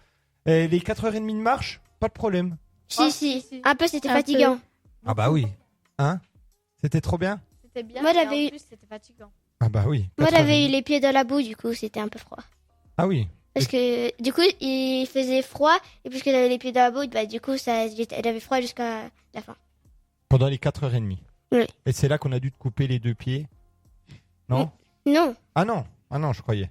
Et les 4h30 de marche, pas de problème. Si. Un peu, c'était Un fatigant. Ah bah oui. Hein? C'était trop bien? C'était bien, Moi, mais j'avais en eu- plus, c'était fatigant. Ah bah oui. Moi, 4 heures et j'avais eu demie. les pieds dans la boue, du coup, c'était un peu froid. Ah oui. Parce que, du coup, il faisait froid, et puisque j'avais les pieds dans la boue, bah, du coup, j'avais froid jusqu'à la fin. Pendant les 4h30. Oui. Et c'est là qu'on a dû te couper les 2 pieds? Non? Non, Ah non. Ah non, je croyais.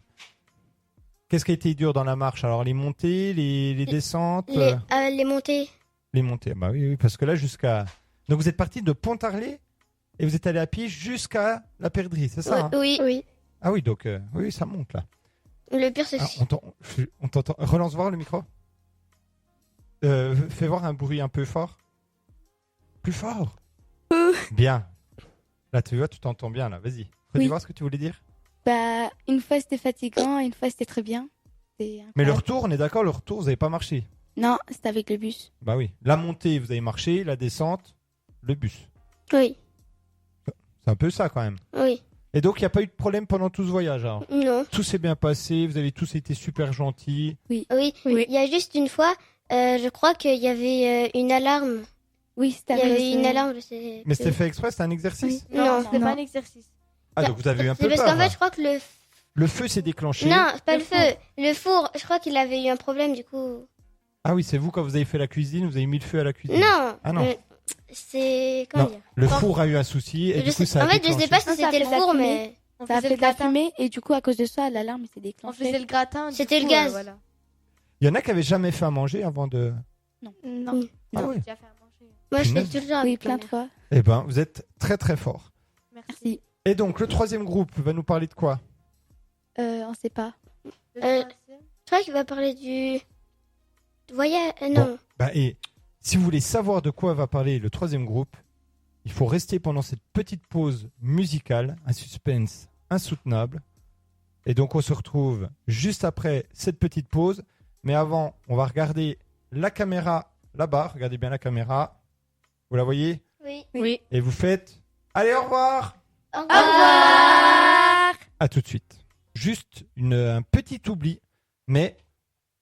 Qu'est-ce qui a été dur dans la marche? Alors les montées, les descentes, les montées. les montées. Bah oui, oui, parce que là jusqu'à. Donc vous êtes parti de Pontarlier et vous êtes allé à pied jusqu'à la perdrix, c'est ça? Hein Oui. Ah oui, donc oui, ça monte là. Le pire, c'est Ah, on t'entend. Relance voir le micro. Fais voir un bruit un peu fort. Plus fort. Bien. Là, tu vois, tu t'entends bien là. Vas-y. Redis Oui. voir ce que tu voulais dire. Bah, une fois c'était fatigant, une fois c'était très bien. Mais le retour, on est d'accord, le retour, vous n'avez pas marché. Non, c'était avec le bus. Bah oui. La montée, vous avez marché. La descente, le bus. Oui, C'est un peu ça quand même. oui. Et donc, il n'y a pas eu de problème pendant tout ce voyage. Alors. Non. Tout s'est bien passé. Vous avez tous été super gentils. Oui, il y a juste une fois, je crois qu'il y avait une alarme. Oui, c'était Il y avec avait une alarme. Mais c'était fait exprès, c'était un exercice. Non, c'était non. pas un exercice. Ah, donc vous avez eu un C'est peu parce peur. qu'en fait, là. je crois que Le feu s'est déclenché. Non, c'est pas Le le feu. Le four, je crois qu'il avait eu un problème du coup. Ah oui, c'est vous quand vous avez fait la cuisine, vous avez mis le feu à la cuisine. Non. Ah non. C'est. Comment Non, dire le Quand- four a eu un souci et Je du coup sais- ça a En fait, je sais déclenché. pas si Non, ça c'était le fait de la four, fumée. mais. On Ça a faisait fait le de la gratin. fumée et du coup, à cause de ça, l'alarme s'est On déclenchée. faisait le gratin. du C'était le coup, gaz. voilà. Il y en a qui avaient jamais fait à manger avant de. Non. Ah oui. J'ai déjà fait à manger. Moi, je Punaise. fais toujours Oui, avec plein ma de mère. fois. Eh ben, vous êtes très très fort. Merci. Et donc, le troisième groupe va nous parler de quoi? On sait pas. Le Euh, troisième. Toi qui vas parler du voyage. Non. Bah, et si vous voulez savoir de quoi va parler le troisième groupe, il faut rester pendant cette petite pause musicale, un suspense insoutenable. Et donc, on se retrouve juste après cette petite pause. Mais avant, on va regarder la caméra là-bas. Regardez bien la caméra. Vous la voyez? Oui. Oui. Et vous faites... Allez, au revoir! Au revoir. À tout de suite. Juste un petit oubli. Mais,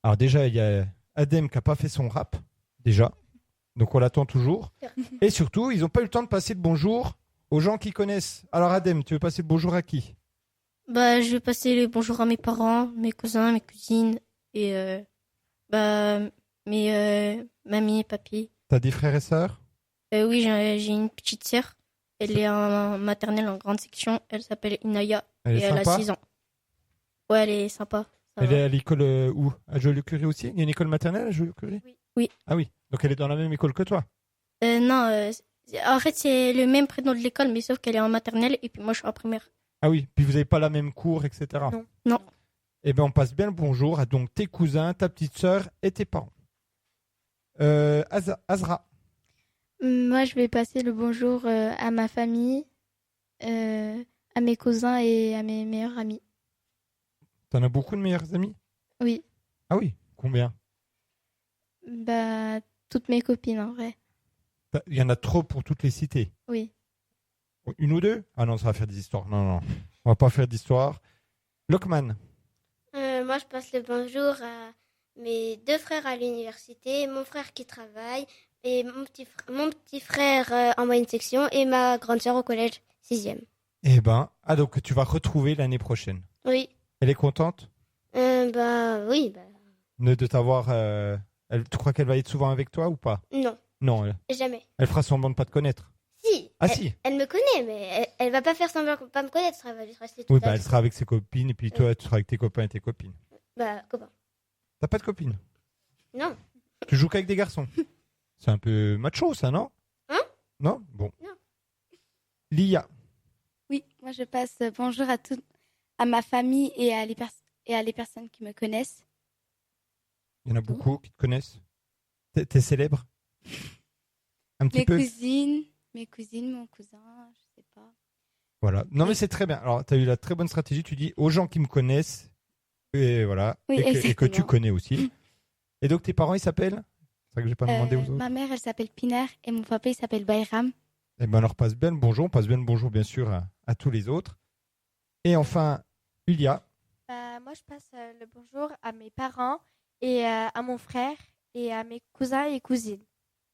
alors déjà, il y a Adem qui n'a pas fait son rap. Déjà. Donc, on l'attend toujours. Et surtout, ils n'ont pas eu le temps de passer le bonjour aux gens qui connaissent. Alors, Adem, tu veux passer le bonjour à qui? Bah, je vais passer le bonjour à mes parents, mes cousins, mes cousines et mes mamie et papy. T'as des frères et sœurs? Oui, j'ai une petite sœur. Elle est en maternelle en grande section. Elle s'appelle Inaya Elle et est elle a sympa? 6 ans. Ouais, elle est sympa. Ça Elle va. est à l'école où? À Joliot-Curie aussi? Il y a une école maternelle à Joliot-Curie? Oui. Ah oui. Donc, elle est dans la même école que toi? Non, en fait, c'est le même prénom de l'école, mais sauf qu'elle est en maternelle et puis moi, je suis en primaire. Ah oui. Puis, vous n'avez pas la même cour, etc. Non. Eh bien, on passe bien le bonjour à donc tes cousins, ta petite sœur et tes parents. Azra. Moi, je vais passer le bonjour à ma famille, à mes cousins et à mes meilleurs amis. T'en as beaucoup de meilleurs amis? Oui. Ah oui. Combien? Bah, toutes mes copines en vrai. Il y en a trop pour toutes les citer. Oui. Une ou deux? Ah non, ça va faire des histoires. Non, non. On va pas faire d'histoire. Lokman. Moi, je passe le bonjour à mes 2 frères à l'université, mon frère qui travaille, et mon petit frère en moyenne section, et ma grande sœur au collège 6e. Eh ben, ah donc tu vas retrouver l'année prochaine. Oui. Elle est contente Bah, oui. Bah, de t'avoir. Tu crois qu'elle va être souvent avec toi ou pas? non, Non, jamais. elle fera semblant de pas te connaître. Si. Ah elle, si. elle me connaît, mais elle va pas faire semblant de pas me connaître. Elle va juste rester toute Oui, la bah elle vie. sera avec ses copines et puis toi, tu seras avec tes copains et tes copines. Bah, copain. T'as pas de copine? Non. Tu joues qu'avec des garçons? C'est un peu macho, ça, non? Hein? Non? Bon. Non. Lia. Oui, moi, je passe bonjour à ma famille et à les personnes qui me connaissent. Il y en a beaucoup qui te connaissent. T'es célèbre? Un petit Mes peu? cousines, mon cousin, je sais pas. Voilà. Non, mais c'est très bien. Alors, tu as eu la très bonne stratégie. Tu dis aux gens qui me connaissent, et voilà, Oui, et que tu exactement. connais aussi. Et donc, tes parents, ils s'appellent? C'est ça que j'ai pas demandé aux autres. Ma mère, elle s'appelle Pinar et mon papa, il s'appelle Bayram. Eh ben, alors, passe bien le bonjour. On passe bien le bonjour, bien sûr, à tous les autres. Et enfin, Ulia. Moi, je passe le bonjour à mes parents et à mon frère et à mes cousins et cousines.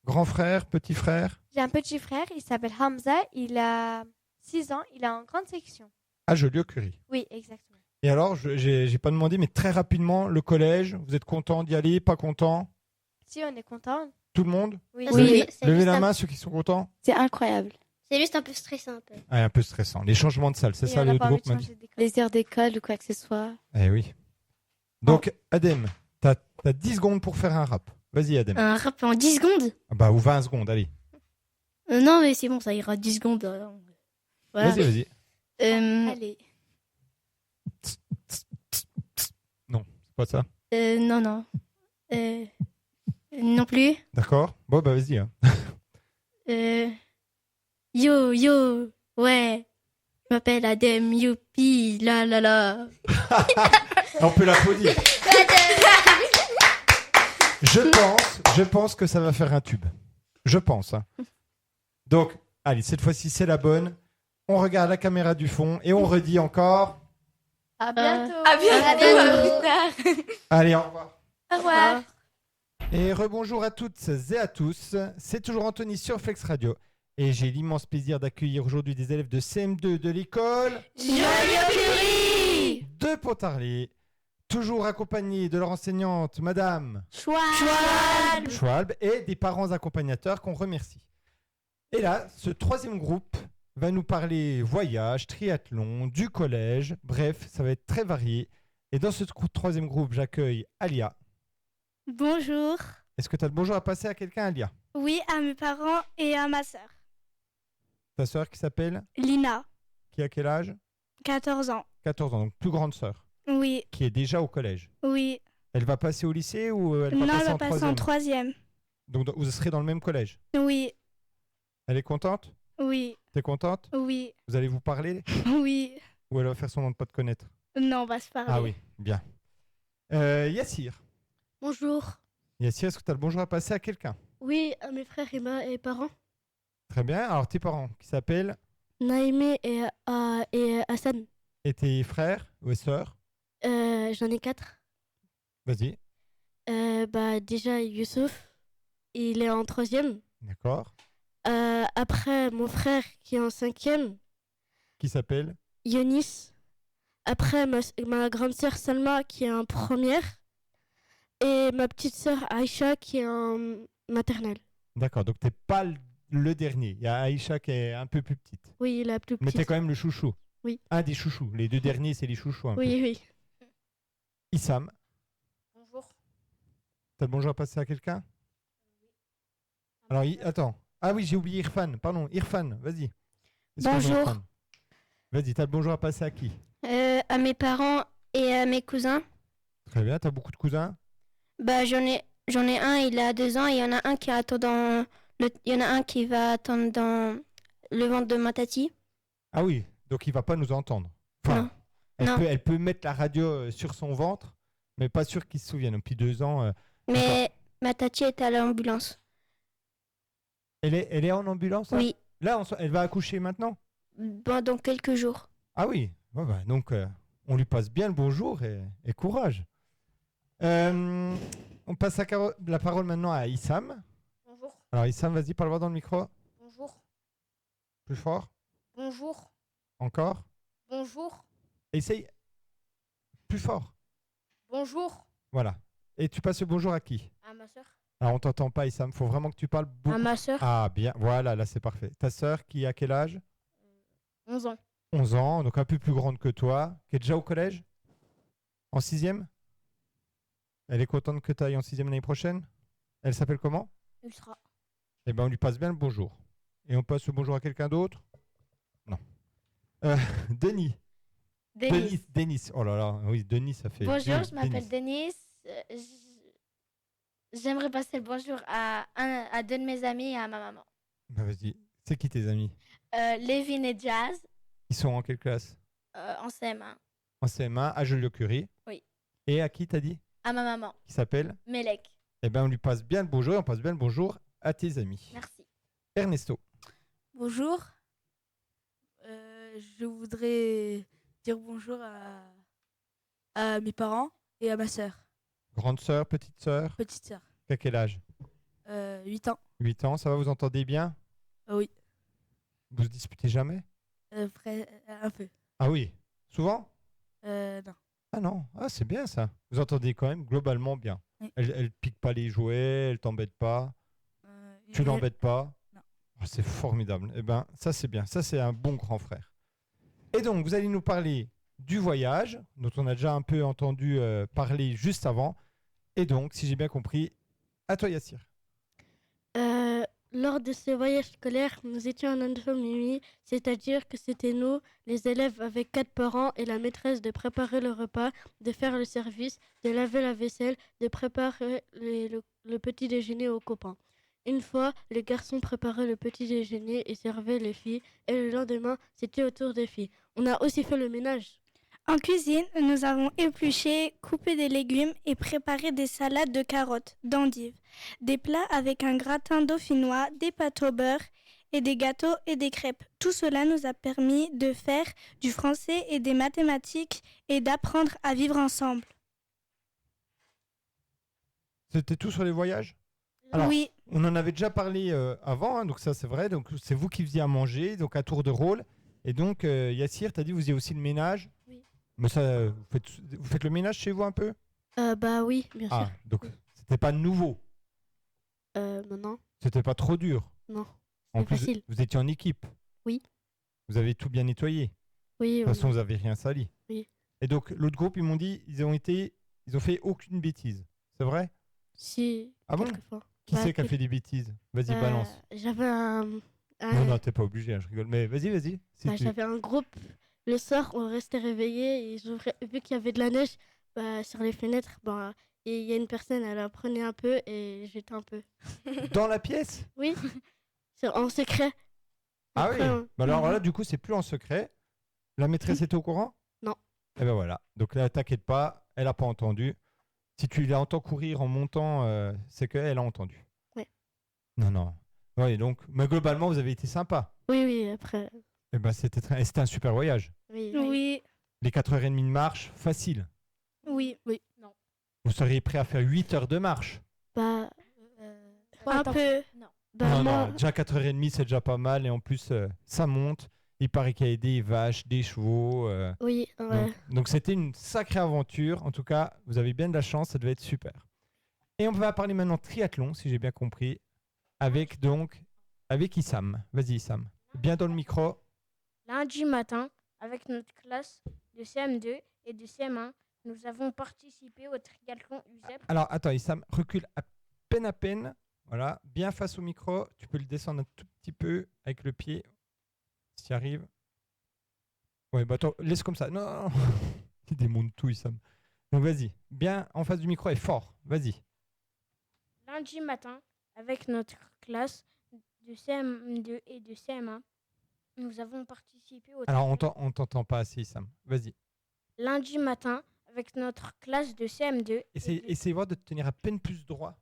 Grand frère, petit frère? J'ai un petit frère, il s'appelle Hamza, il a 6 ans, il est en grande section. À Joliot-Curie. Oui, exactement. Et alors, j'ai pas demandé, mais très rapidement, le collège, vous êtes content d'y aller, pas content? Si on est content, Tout le monde? oui. Levez la main, ceux qui sont contents. C'est incroyable. C'est juste un peu stressant. Un peu. Ah, un peu stressant. Les changements de salle, c'est Et ça on n'a le pas envie groupe de m'a dit. changer d'école. Les heures d'école ou quoi que ce soit. Eh oui. Donc, Adem, t'as 10 secondes pour faire un rap. Vas-y, Adem. Un rap en 10 secondes Ah bah, ou 20 secondes, allez. Non, mais c'est bon, ça ira 10 secondes. Voilà. Vas-y. Allez. Non, c'est pas ça. Non. Non plus. D'accord. Bon, bah, vas-y. Hein. Yo, ouais. Je m'appelle Adem, youpi, la. On peut l'applaudir. Je pense que ça va faire un tube. Je pense. Hein. Donc, allez, cette fois-ci, c'est la bonne. On regarde la caméra du fond et on redit encore. À bientôt. À bientôt. Allez, au revoir. Au revoir. Et rebonjour à toutes et à tous. C'est toujours Anthony sur Flex Radio. Et j'ai l'immense plaisir d'accueillir aujourd'hui des élèves de CM2 de l'école Joliot-Curie de Pontarlier. Toujours accompagnés de leur enseignante, Madame Schwalb, et des parents accompagnateurs qu'on remercie. Et là, ce troisième groupe va nous parler voyage, triathlon, du collège. Bref, ça va être très varié. Et dans ce troisième groupe, j'accueille Alia. Bonjour. Est-ce que tu as le bonjour à passer à quelqu'un, Alia? Oui, à mes parents et à ma sœur. Ta sœur qui s'appelle? Lina, Qui a quel âge? 14 ans. 14 ans, donc plus grande sœur, Oui, qui est déjà au collège. oui. Elle va passer au lycée ou elle va Non, passer elle va en passer troisième? en troisième. Donc vous serez dans le même collège. Oui, Elle est contente? oui, T'es contente? oui, Vous allez vous parler? oui. Ou elle va faire semblant de pas te connaître? Non, on va se parler. Ah oui, bien. Yassir. Bonjour. Yassir, est-ce que tu as le bonjour à passer à quelqu'un? Oui, à mes frères et parents. Très bien. Alors tes parents qui s'appellent? Naïmé et Hassan. Et tes frères ou sœurs? J'en ai 4. Vas-y. Déjà, Youssouf, il est en 3e. D'accord. Après, mon frère qui est en 5e, Qui s'appelle? Yonis. Après, ma grande sœur Salma qui est en 1re. Et ma petite sœur Aïcha qui est en maternelle. D'accord. Donc t'es pas le dernier. Il y a Aïcha qui est un peu plus petite. Oui, la plus Mais petite. t'es quand même le chouchou. Oui. Un des chouchous. Les deux derniers, c'est les chouchous. Un peu. Oui. Issam, Bonjour. t'as le bonjour à passer à quelqu'un? Alors, attends. Ah oui, j'ai oublié Irfan. Pardon, Irfan, vas-y. Est-ce qu'on a Bonjour. Irfan? Vas-y, t'as le bonjour à passer à qui? À mes parents et à mes cousins. Très bien, t'as beaucoup de cousins? J'en ai un, il a 2 ans, et il y en a un qui attend il y en a un qui va attendre dans le ventre de ma tati. Ah oui, donc il va pas nous entendre. Enfin, Non. Non. Elle peut mettre la radio sur son ventre, mais pas sûr qu'il se souvienne. Depuis 2 ans, Mais ma tati est à l'ambulance. elle est en ambulance là? Oui, Là, elle va accoucher maintenant? dans quelques jours. Ah oui, ouais, bah, donc on lui passe bien le bonjour et courage. On passe la parole maintenant à Issam. Bonjour. Alors Issam, vas-y, parle-moi dans le micro. Bonjour. Plus fort. Bonjour. Encore. Bonjour. Essaye. Plus fort. Bonjour. Voilà. Et tu passes le bonjour à qui? À ma soeur. Alors on t'entend pas Issam, faut vraiment que tu parles beaucoup. À ma soeur. Ah bien, voilà, là c'est parfait. Ta sœur qui a quel âge? 11 ans. 11 ans, donc un peu plus grande que toi, qui est déjà au collège? En 6e? Elle est contente que tu ailles en 6e l'année prochaine? Elle s'appelle comment? Ultra. Eh ben on lui passe bien le bonjour. Et on passe le bonjour à quelqu'un d'autre? Non. Denis. Denis. Oh là là, oui, Denis, ça fait... Bonjour, Denis. je m'appelle Denis. J'aimerais passer le bonjour à 2 de mes amis et à ma maman. Bah, vas-y, c'est qui tes amis? Lévin et Jazz, Ils sont en quelle classe? en CM1. En CM1, à Joliot-Curie. Oui. Et à qui t'as dit? À ma maman, Qui s'appelle? Melek. Eh ben on lui passe bien le bonjour et on passe bien le bonjour à tes amis. Merci. Ernesto. Bonjour. Je voudrais dire bonjour à mes parents et à ma sœur, Grande sœur, petite sœur, petite sœur. à quel âge? 8 ans. 8 ans, ça va, vous entendez bien? Oui. Vous ne disputez jamais? Un peu. Ah oui. Souvent? Non. Ah non, ah, c'est bien ça. Vous entendez quand même globalement bien. Oui. Elle pique pas les jouets, elle t'embête pas. Tu l'embêtes pas. Non. Ah, c'est formidable. Eh ben, ça c'est bien. Ça c'est un bon grand frère. Et donc, vous allez nous parler du voyage, dont on a déjà un peu entendu parler juste avant. Et donc, si j'ai bien compris, à toi Yassir. Lors de ce voyage scolaire, nous étions en autonomie, c'est-à-dire que c'était nous, les élèves avec 4 parents et la maîtresse, de préparer le repas, de faire le service, de laver la vaisselle, de préparer le petit déjeuner aux copains. Une fois, les garçons préparaient le petit déjeuner et servaient les filles, et le lendemain, c'était au tour des filles. On a aussi fait le ménage. En cuisine, nous avons épluché, coupé des légumes et préparé des salades de carottes, d'endives, des plats avec un gratin dauphinois, des pâtes au beurre et des gâteaux et des crêpes. Tout cela nous a permis de faire du français et des mathématiques et d'apprendre à vivre ensemble. C'était tout sur les voyages? Alors, Oui, on en avait déjà parlé avant, hein, donc ça c'est vrai. Donc c'est vous qui faisiez à manger, donc à tour de rôle. Et donc Yassir, t'as dit vous faisiez aussi le ménage? Oui. Mais ça, vous faites le ménage chez vous un peu? Bah oui, bien sûr. Ah, donc c'était pas nouveau, Non, c'était pas trop dur. non. En C'est plus, facile. vous étiez en équipe. Oui. Vous avez tout bien nettoyé. Oui, De toute façon, vous avez rien sali. Oui. Et donc l'autre groupe, ils m'ont dit, ils ont fait aucune bêtise. C'est vrai? Si, Ah bon? quelquefois. Qui Bah, c'est qui a fait des bêtises? Vas-y, balance. J'avais Non, non, t'es pas obligé, hein, je rigole. Mais vas-y. Si tu- j'avais un groupe. Le soir, on restait réveillés et vu qu'il y avait de la neige sur les fenêtres, et il y a une personne, elle en prenait un peu et j'étais un peu. Dans la pièce? Oui, en secret. Ah Après, oui. Bah alors là, du coup, c'est plus en secret. La maîtresse était au courant? Non. Et ben voilà. Donc là, t'inquiète pas, elle a pas entendu. Si tu l'entends courir en montant, c'est qu'elle a entendu. Ouais. Non. Oui, donc, mais globalement, vous avez été sympa. Oui, après. Et ben c'était un super voyage. Oui. oui, Les 4h30 de marche, facile. oui. Non. Vous seriez prêt à faire 8 heures de marche? Bah, Un peu. Non. Non, moi, déjà 4h30, c'est déjà pas mal. Et en plus, ça monte. Il paraît qu'il y a des vaches, des chevaux. oui, ouais. Donc c'était une sacrée aventure. En tout cas, vous avez bien de la chance, ça devait être super. Et on va parler maintenant triathlon, si j'ai bien compris, avec Issam. Vas-y Issam, bien dans le micro. Lundi matin, avec notre classe de CM2 et de CM1, nous avons participé au triathlon USEP. Alors attends Issam, recule à peine. Voilà, bien face au micro. Tu peux le descendre un tout petit peu avec le pied, si tu arrives. Ouais, bah attends, laisse comme ça. Non. Il démonte tout Issam. Donc vas-y, bien en face du micro et fort. Vas-y. Lundi matin, avec notre classe de CM2 et de CM1, nous avons participé au Alors on t'entend pas assez Issam. Vas-y. Lundi matin, avec notre classe de CM2. Essayez voir de te tenir à peine plus droit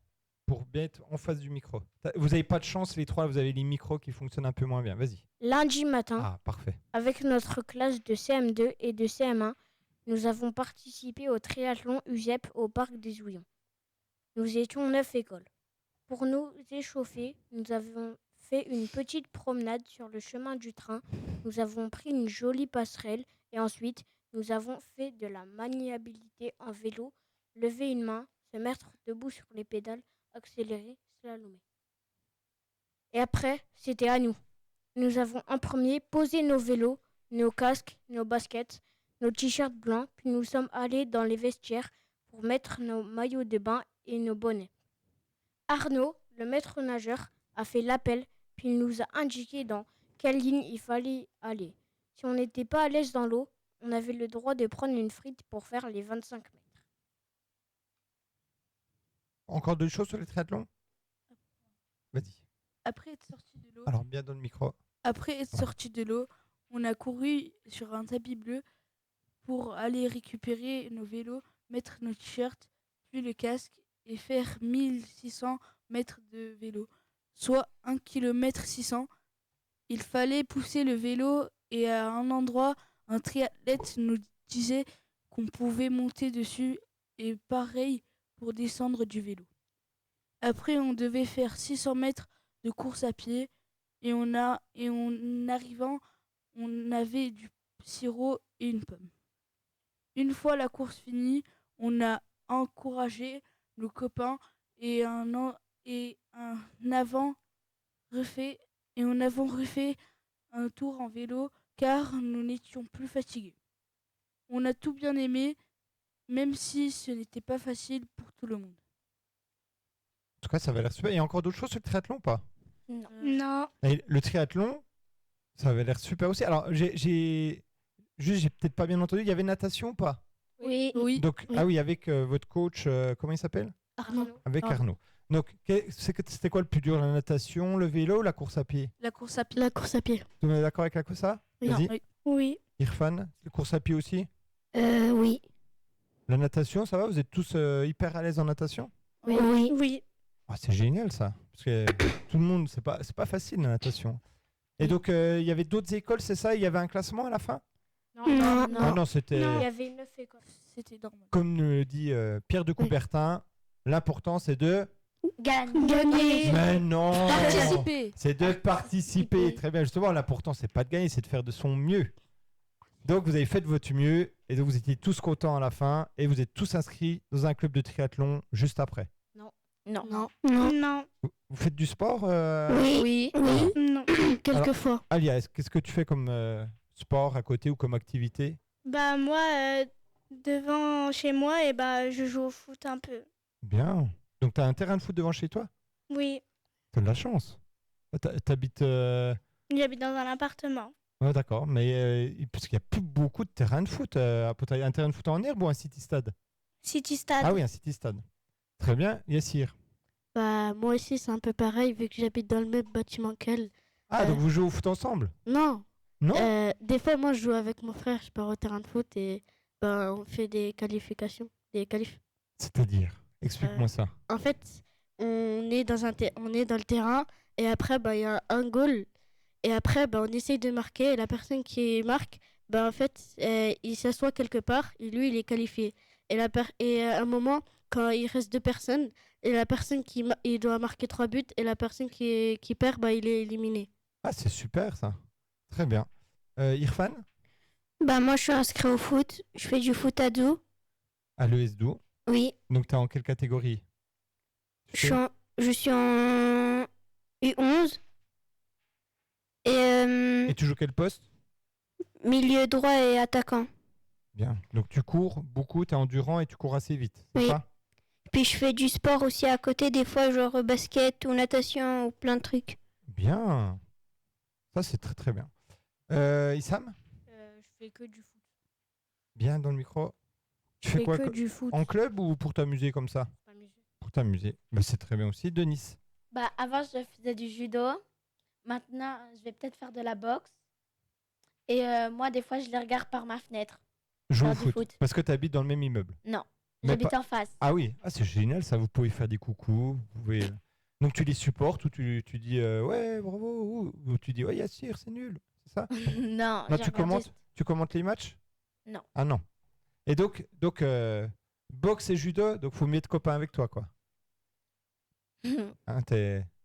pour bien être en face du micro. Vous n'avez pas de chance, les trois, vous avez les micros qui fonctionnent un peu moins bien. Vas-y. Lundi matin, Ah, parfait. avec notre classe de CM2 et de CM1, nous avons participé au triathlon USEP au parc des Houillons. Nous étions 9 écoles. Pour nous échauffer, nous avons fait une petite promenade sur le chemin du train. Nous avons pris une jolie passerelle et ensuite, nous avons fait de la maniabilité en vélo, lever une main, se mettre debout sur les pédales, accélérer, slalomer. Et après, c'était à nous. Nous avons en premier posé nos vélos, nos casques, nos baskets, nos t-shirts blancs, puis nous sommes allés dans les vestiaires pour mettre nos maillots de bain et nos bonnets. Arnaud, le maître nageur, a fait l'appel, puis il nous a indiqué dans quelle ligne il fallait aller. Si on n'était pas à l'aise dans l'eau, on avait le droit de prendre une frite pour faire les 25 mètres. Encore deux choses sur les triathlons? Vas-y. Après être sorti de l'eau, Alors, bien dans le micro. sorti de l'eau, on a couru sur un tapis bleu pour aller récupérer nos vélos, mettre nos t-shirts, puis le casque et faire 1600 mètres de vélo, soit 1 km 600. Il fallait pousser le vélo et à un endroit, un triathlète nous disait qu'on pouvait monter dessus et pareil pour descendre du vélo. Après, on devait faire 600 mètres de course à pied. Et en arrivant, on avait du sirop et une pomme. Une fois la course finie, on a encouragé nos copains et on avons refait un tour en vélo car nous n'étions plus fatigués. On a tout bien aimé, même si ce n'était pas facile pour tout le monde. En tout cas, ça avait l'air super. Il y a encore d'autres choses sur le triathlon ou pas? Non. Et le triathlon, ça avait l'air super aussi. Alors, j'ai peut-être pas bien entendu. Il y avait natation ou pas? Oui. Donc, Oui. ah oui, avec votre coach, comment il s'appelle? Arnaud. Avec Arnaud. Donc, c'était quoi le plus dur, la natation, le vélo ou la course à pied? La course à pied. La course à pied. Tout le monde est d'accord avec la course à pied? Non. Vas-y. Oui. Oui. Irfan, la course à pied aussi? Oui. La natation, ça va? Vous êtes tous hyper à l'aise en natation? Oui. Oui. Ah, c'est génial ça. Parce que tout le monde, c'est pas facile la natation. Et donc, il y avait d'autres écoles, c'est ça? Il y avait un classement à la fin? Non. Ah non, c'était. Il y avait 9 écoles. C'était normal. Comme le dit Pierre de Coubertin, l'important c'est de. Gagner. Mais non! Participer. C'est de participer. Très bien, justement, l'important c'est pas de gagner, c'est de faire de son mieux. Donc, vous avez fait de votre mieux et donc vous étiez tous contents à la fin et vous êtes tous inscrits dans un club de triathlon juste après. Non. Non. Vous faites du sport? Oui. Non. Quelquefois. Alia, qu'est-ce que tu fais comme sport à côté ou comme activité? Bah moi, devant chez moi, et bah je joue au foot un peu. Bien. Donc, tu as un terrain de foot devant chez toi? Oui. T'as de la chance. T'habites. J'habite dans un appartement. Ouais, d'accord. Mais parce qu'il n'y a plus beaucoup de terrains de foot à Pontarlier. Un terrain de foot en herbe ou un city stade? City Stade. Ah oui, un city stade. Très bien. Yassir. Bah, moi aussi, c'est un peu pareil, vu que j'habite dans le même bâtiment qu'elle. Ah, donc vous jouez au foot ensemble? Non. Non? Des fois, moi, je joue avec mon frère, je pars au terrain de foot et bah, on fait des qualifications, des qualifs. C'est-à-dire? Explique-moi ça. En fait, on est dans le terrain et après, bah, il y a un goal. Et après, bah, on essaye de marquer et la personne qui marque, bah, en fait, il s'assoit quelque part et lui, il est qualifié. Et à un moment, quand il reste 2 personnes, et la personne il doit marquer 3 buts et la personne qui perd, bah, il est éliminé. Ah, c'est super ça. Très bien. Irfan? Bah, moi, je suis inscrit au foot. Je fais du foot ado. À l'ESDO. Oui. Donc, t'es en quelle catégorie? Je suis en U11. Et Et tu joues quel poste? milieu droit et attaquant. Bien. Donc, tu cours beaucoup, t'es endurant et tu cours assez vite. C'est Oui. ça? Puis je fais du sport aussi à côté, des fois, genre basket ou natation ou plein de trucs. Bien. Ça, c'est très très bien. Issam? Je fais que du foot. Bien dans le micro. Tu Je fais fais quoi que du foot. en club ou pour t'amuser comme ça? Pour t'amuser. Bah, c'est très bien aussi. Denis? Bah, avant, je faisais du judo. Maintenant, je vais peut-être faire de la boxe. Et moi, des fois, je les regarde par ma fenêtre. Joue au Faire du foot. Parce que tu habites dans le même immeuble. Non, Mais j'habite pas- en face. Ah oui, ah, c'est génial ça. Vous pouvez faire des coucous. Vous pouvez... Donc tu les supportes ou tu dis ouais, bravo. Ou tu dis ouais, Yassir, c'est nul. C'est ça? Non, Non, je tu regarde commentes, juste. tu commentes les matchs? Non. Ah non. Et donc boxe et judo, donc faut mieux être copain avec toi, quoi. Hein,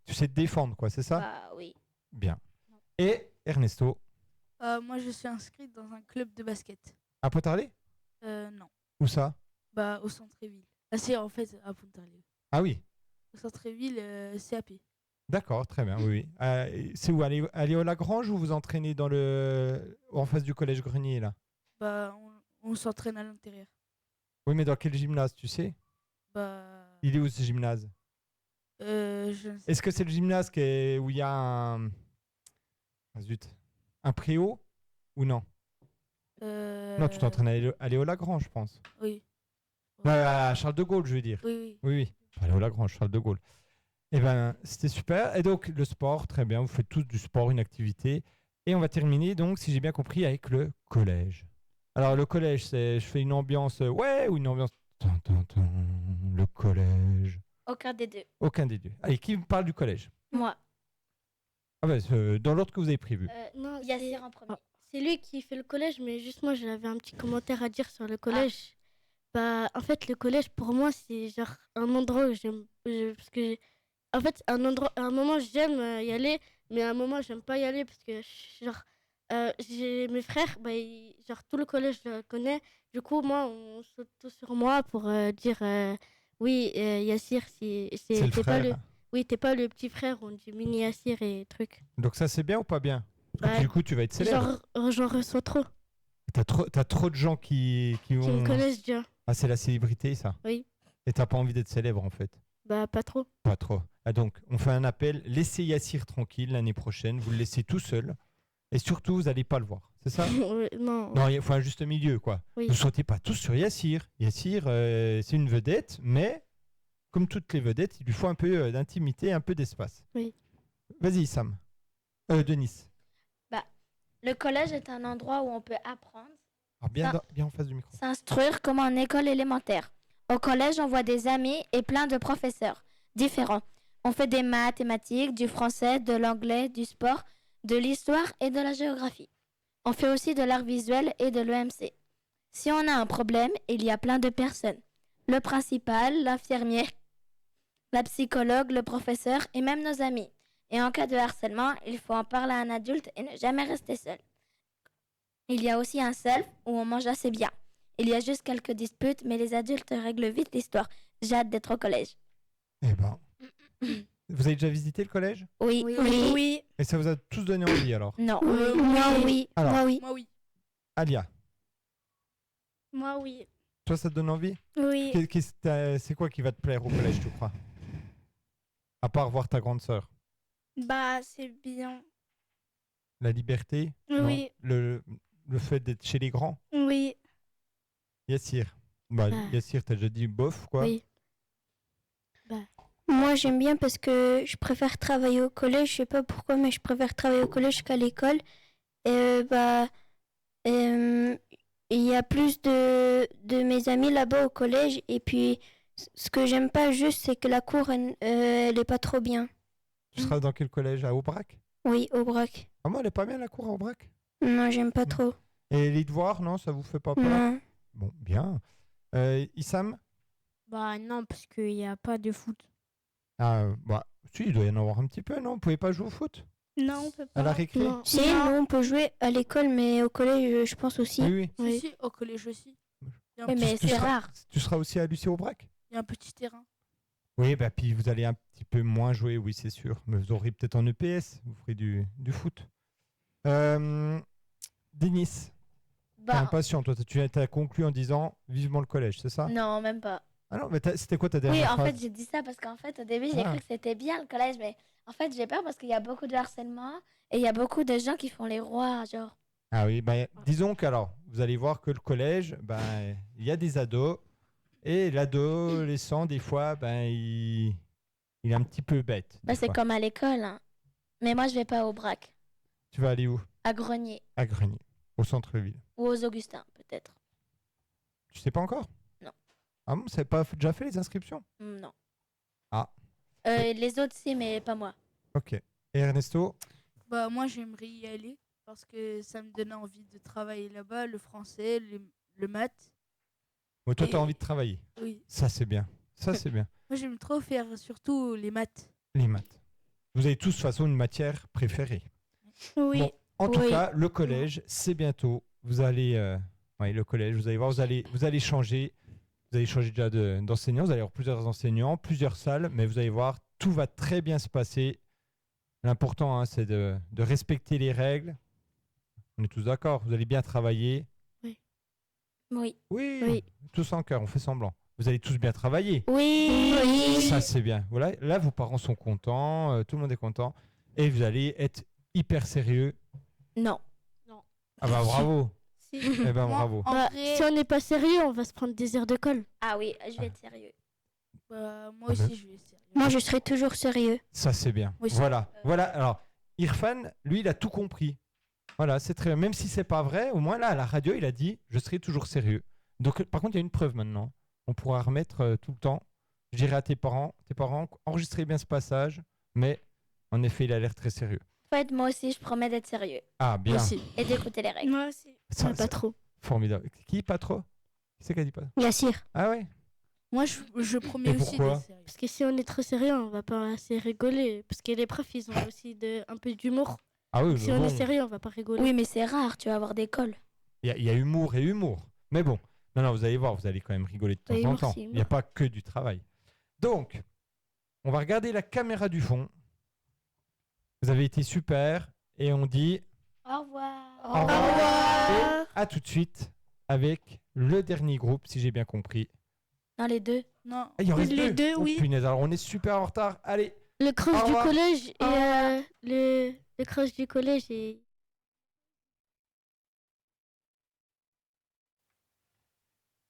tu sais te défendre, quoi, c'est ça? Bah oui. Bien. Et Ernesto, Moi, je suis inscrite dans un club de basket. à Pontarlier? Non. Où ça? Bah, au centre-ville. Ah, c'est en fait à Pontarlier. Ah oui, Au centre-ville, CAP. d'accord, très bien, oui, oui. C'est où? Aller au Lagrange ou vous entraînez en face du collège Grenier, là? Bah, on s'entraîne à l'intérieur. Oui, mais dans quel gymnase, tu sais? Bah, Il est où ce gymnase? je ne sais Est-ce que c'est le gymnase où il y a un... Ah, zut. Un préau ou non? Non, tu t'entraînes à aller au Lagrange, je pense. Oui. Ouais, à Charles de Gaulle, je veux dire. Oui, oui. Oui, oui. Aller au Lagrange, Charles de Gaulle. Eh ben, c'était super. Et donc, le sport, très bien. Vous faites tous du sport, une activité. Et on va terminer, donc, si j'ai bien compris, avec le collège. Alors, le collège, je fais une ambiance ouais ou une ambiance tan, tan, tan, le collège. Aucun des deux. Aucun des deux. Allez, qui me parle du collège? Moi. Ah bah, dans l'ordre que vous avez prévu. Non, Yassir en premier. c'est lui qui fait le collège, mais juste moi, j'avais un petit commentaire à dire sur le collège. Bah, en fait, le collège, pour moi, c'est genre un endroit où parce que, en fait, à un moment, j'aime y aller, mais à un moment, j'aime pas y aller parce que, genre, j'ai mes frères, bah, genre, tout le collège, je le connais. Du coup, moi, on saute tous sur moi pour dire oui, Yassir, C'est le t'es pas frère. oui, t'es pas le petit frère, on dit mini Yassir et trucs. Donc ça, c'est bien ou pas bien? Parce que Ouais. du coup, tu vas être célèbre. J'en reçois trop. T'as trop de gens qui Qui me ont... connaissent déjà. Ah, c'est la célébrité, ça. Oui. Et t'as pas envie d'être célèbre, en fait. Bah, pas trop. Pas trop. Ah, donc, on fait un appel. Laissez Yassir tranquille l'année prochaine. Vous le laissez tout seul. Et surtout, vous n'allez pas le voir. C'est ça? Non. Non, il faut un juste milieu, quoi. Oui. Ne sautez pas tous sur Yassir. Yassir, c'est une vedette, mais comme toutes les vedettes, il lui faut un peu d'intimité, un peu d'espace. Oui. Vas-y, Sam. Denis. Bah, le collège est un endroit où on peut apprendre, Alors, bien en face du micro. s'instruire comme en école élémentaire. Au collège, on voit des amis et plein de professeurs différents. On fait des mathématiques, du français, de l'anglais, du sport, de l'histoire et de la géographie. On fait aussi de l'art visuel et de l'EMC. Si on a un problème, il y a plein de personnes. Le principal, l'infirmière, la psychologue, le professeur et même nos amis. Et en cas de harcèlement, il faut en parler à un adulte et ne jamais rester seul. Il y a aussi un self où on mange assez bien. Il y a juste quelques disputes, mais les adultes règlent vite l'histoire. J'ai hâte d'être au collège. Eh ben. Vous avez déjà visité le collège? Oui. Oui. Et ça vous a tous donné envie, alors? Non. Moi, oui. Alors, Moi, oui. Moi, oui. Alia, Moi, oui. toi, ça te donne envie? Oui. C'est quoi qui va te plaire au collège, tu crois? À part voir ta grande sœur. Bah, c'est bien. La liberté? Oui. Non. Le fait d'être chez les grands? Oui. Yassir. Bah, Ah. Yassir, t'as déjà dit bof, quoi. Oui. Moi, j'aime bien parce que je préfère travailler au collège. Je sais pas pourquoi, mais je préfère travailler au collège qu'à l'école. Et il y a plus de mes amis là-bas au collège. Et puis, ce que j'aime pas juste, c'est que la cour, elle est pas trop bien. Tu seras dans quel collège? À Aubrac? Oui, au Brac. Ah, moi, elle est pas bien, la cour à Aubrac? Non, j'aime pas trop. Et les devoirs, non? Ça vous fait pas peur? Non. Bon, bien. Issam? Bah non, parce qu'il n'y a pas de foot. Ah, bah, si, il doit y en avoir un petit peu, non? Vous pouvez pas jouer au foot? Non, on peut pas. À la récré? Non. Si, nous, on peut jouer à l'école, mais au collège, je pense aussi. Oui, oui. Si, si, au collège aussi. Il y a un Oui, petit- mais c'est rare. Tu seras aussi à Lucie Aubrac? il y a un petit terrain. Oui, bah, puis vous allez un petit peu moins jouer, oui, c'est sûr. Mais vous aurez peut-être en EPS, vous ferez du foot. Denis, t'es Bah, impatient, toi. Tu as conclu en disant vivement le collège, c'est ça? non, même pas. Ah non, mais c'était quoi ta Oui, dernière en phrase? fait, j'ai dit ça parce qu'en fait, au début, j'ai Ah. cru que c'était bien le collège, mais en fait, j'ai peur parce qu'il y a beaucoup de harcèlement et il y a beaucoup de gens qui font les rois, genre. Ah oui, bah, disons qu'alors, vous allez voir que le collège, ben, il y a des ados, et l'adolescent, des fois, ben, il est un petit peu bête. Bah, des c'est fois. comme à l'école, hein. Mais moi, je vais pas au Brac, Tu vas aller où? à Grenier À Grenier, au centre-ville. ou aux Augustins, peut-être. Tu sais pas encore? Non. Ah bon, ça pas déjà fait les inscriptions? Non. Ah, Les autres, si, mais pas moi. ok. Et Ernesto? Bah, moi, j'aimerais y aller parce que ça me donne envie de travailler là-bas, le français, le maths. Bon, toi, Et- t'as envie de travailler. Oui. Ça, c'est bien. Ça, c'est bien. Moi, j'aime trop faire surtout les maths. Les maths. Vous avez tous, de toute façon, une matière préférée. Oui. Bon, en tout Oui. cas, le collège, c'est bientôt. Vous allez, oui, le collège, vous allez voir, vous allez changer. Vous allez changer déjà d'enseignants. Vous allez avoir plusieurs enseignants, plusieurs salles, mais vous allez voir, tout va très bien se passer. L'important, hein, c'est de respecter les règles. On est tous d'accord. Vous allez bien travailler. Oui. Oui. Oui. Tous en cœur. On fait semblant. Vous allez tous bien travailler. Oui. Ça, c'est bien. Voilà. Là, vos parents sont contents. Tout le monde est content. Et vous allez être hyper sérieux. Non. Ah bah bravo. Si. Eh ben Moi, bravo. en Bah, vrai, si on n'est pas sérieux, on va se prendre des heures de colle. Ah oui, je vais être sérieux. bah, moi Ah aussi, ben. je vais essayer. Moi, je serai toujours sérieux. Ça, c'est bien. Oui, Voilà. Voilà. Alors, Irfan, lui, il a tout compris. Voilà, c'est très bien. Même si c'est pas vrai, au moins là, à la radio, il a dit je serai toujours sérieux. Donc, par contre, il y a une preuve maintenant. On pourra remettre tout le temps. Je dirai à tes parents, enregistrez bien ce passage. Mais en effet, il a l'air très sérieux. En fait, moi aussi, je promets d'être sérieux Ah, bien. Moi aussi. et d'écouter les règles. Moi aussi. Ça, Ouais, pas trop. Formidable. Qui, pas trop? Qui c'est qui a dit pas? Yassir. Ah ouais? Moi, je promets Et aussi pourquoi? des séries. Parce que si on est trop sérieux, on va pas assez rigoler. Parce que les profs, ils ont aussi un peu d'humour. Ah oui, Si mais on est bon, sérieux, on va pas rigoler. Oui, mais c'est rare, tu vas avoir des cols. il y a humour et humour. Mais bon, non, vous allez voir, vous allez quand même rigoler de temps en humour, temps. c'est Il n'y a pas que du travail. Donc, on va regarder la caméra du fond. Vous avez été super et on dit Au revoir. au revoir. Et à tout de suite avec le dernier groupe, si j'ai bien compris. Non, les deux. Non. Ah, il y en reste Les deux, Oh, oui. punaise, alors on est super en retard. Allez, Le Au crush du revoir. collège et le crush du collège et...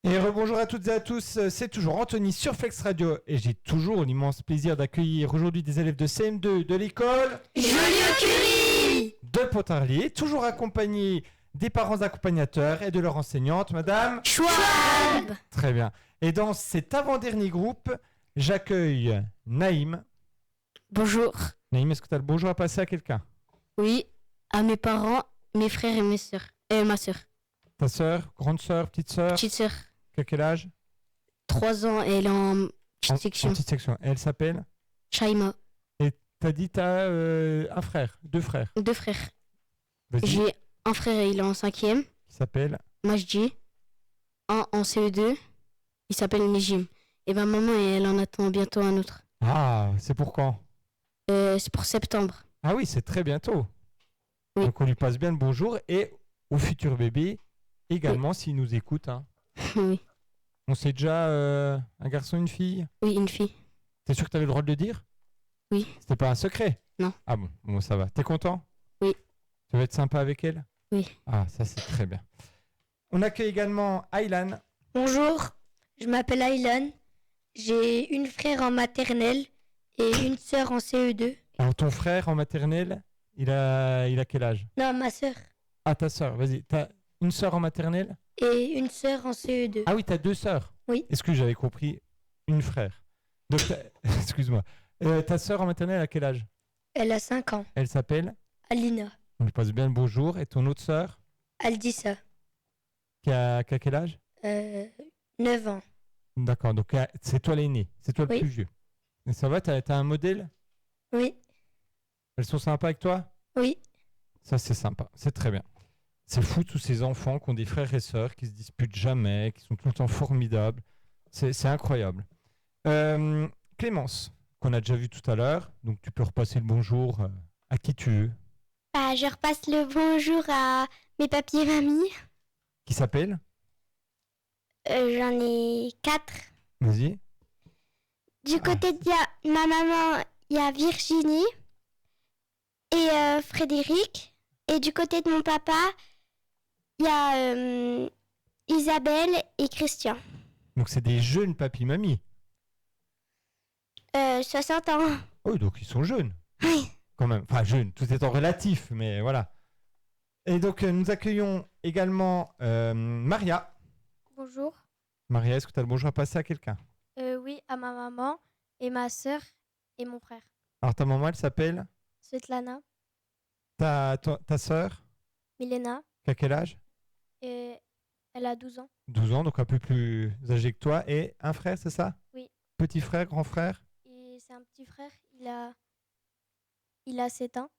et rebonjour à toutes et à tous, c'est toujours Anthony sur Flex Radio et j'ai toujours l'immense plaisir d'accueillir aujourd'hui des élèves de CM2 de l'école Joliot-Curie de Pontarlier, toujours accompagnés des parents accompagnateurs et de leur enseignante, madame Schwab. Très bien. Et dans cet avant-dernier groupe, j'accueille Naïm. Bonjour. Naïm, est-ce que tu as le bonjour à passer à quelqu'un? Oui, à mes parents, mes frères et mes sœurs. Et ma sœur. Ta sœur, grande sœur, petite sœur? Petite sœur, Quel âge? 3 ans, et elle est en En petite section. petite section. Et elle s'appelle? Shaima, Et t'as dit t'as un frère, 2 frères. 2 frères. Vas-y. J'ai un frère, il est en 5e, Qui s'appelle? Majdi. Un en CE2, il s'appelle Nejim. Et ma maman, elle en attend bientôt un autre. Ah, c'est pour quand? C'est pour septembre. Ah oui, c'est très bientôt. Oui. Donc on lui passe bien le bonjour et au futur bébé également s'il nous écoute. Hein. Oui. On sait déjà un garçon, une fille? Oui, une fille. T'es sûr que t'avais le droit de le dire? Oui. C'était pas un secret? Non. Ah bon, bon ça va. T'es content? Oui. Tu vas être sympa avec elle? Oui. Ah, ça c'est très bien. On accueille également Aylan. Bonjour, je m'appelle Aylan. J'ai une frère en maternelle et une sœur en CE2. Alors ton frère en maternelle, il a quel âge? Non, ma sœur. Ah, ta sœur, vas-y. T'as une sœur en maternelle? Et une sœur en CE2. Ah oui, t'as 2 sœurs? Oui. Est-ce que j'avais compris une frère? Donc, excuse-moi. Ta sœur en maternelle, à quel âge? Elle a 5 ans. Elle s'appelle? Alina. On lui passe bien le bonjour. Et ton autre sœur, Aldissa. qui a quel âge? 9 ans. D'accord, donc c'est toi l'aîné, c'est toi le Oui. plus vieux. Et ça va, t'as un modèle? Oui. Elles sont sympas avec toi? Oui. Ça, c'est sympa, c'est très bien. C'est fou tous ces enfants qui ont des frères et sœurs, qui se disputent jamais, qui sont tout le temps formidables. C'est incroyable. Clémence, qu'on a déjà vu tout à l'heure, donc tu peux repasser le bonjour à qui tu veux. Bah, je repasse le bonjour à mes papis et mamie. Qui s'appelle? J'en ai 4. Vas-y. Du côté de ma maman, il y a Virginie et Frédéric. Et du côté de mon papa, il y a Isabelle et Christian. Donc c'est des jeunes papy-mamie. 60 ans. Oh, donc ils sont jeunes. Oui. Quand même. Enfin, jeunes, tout étant relatif, mais voilà. Et donc nous accueillons également Maria. Bonjour. Maria, est-ce que tu as le bonjour à passer à quelqu'un? Oui, à ma maman et ma sœur et mon frère. Alors ta maman, elle s'appelle? Svetlana, Ta sœur, Milena, qui a quel âge? et elle a 12 ans. 12 ans, donc un peu plus âgé que toi. Et un frère, c'est ça? Oui. Petit frère, grand frère? Et c'est un petit frère, il a 7 ans.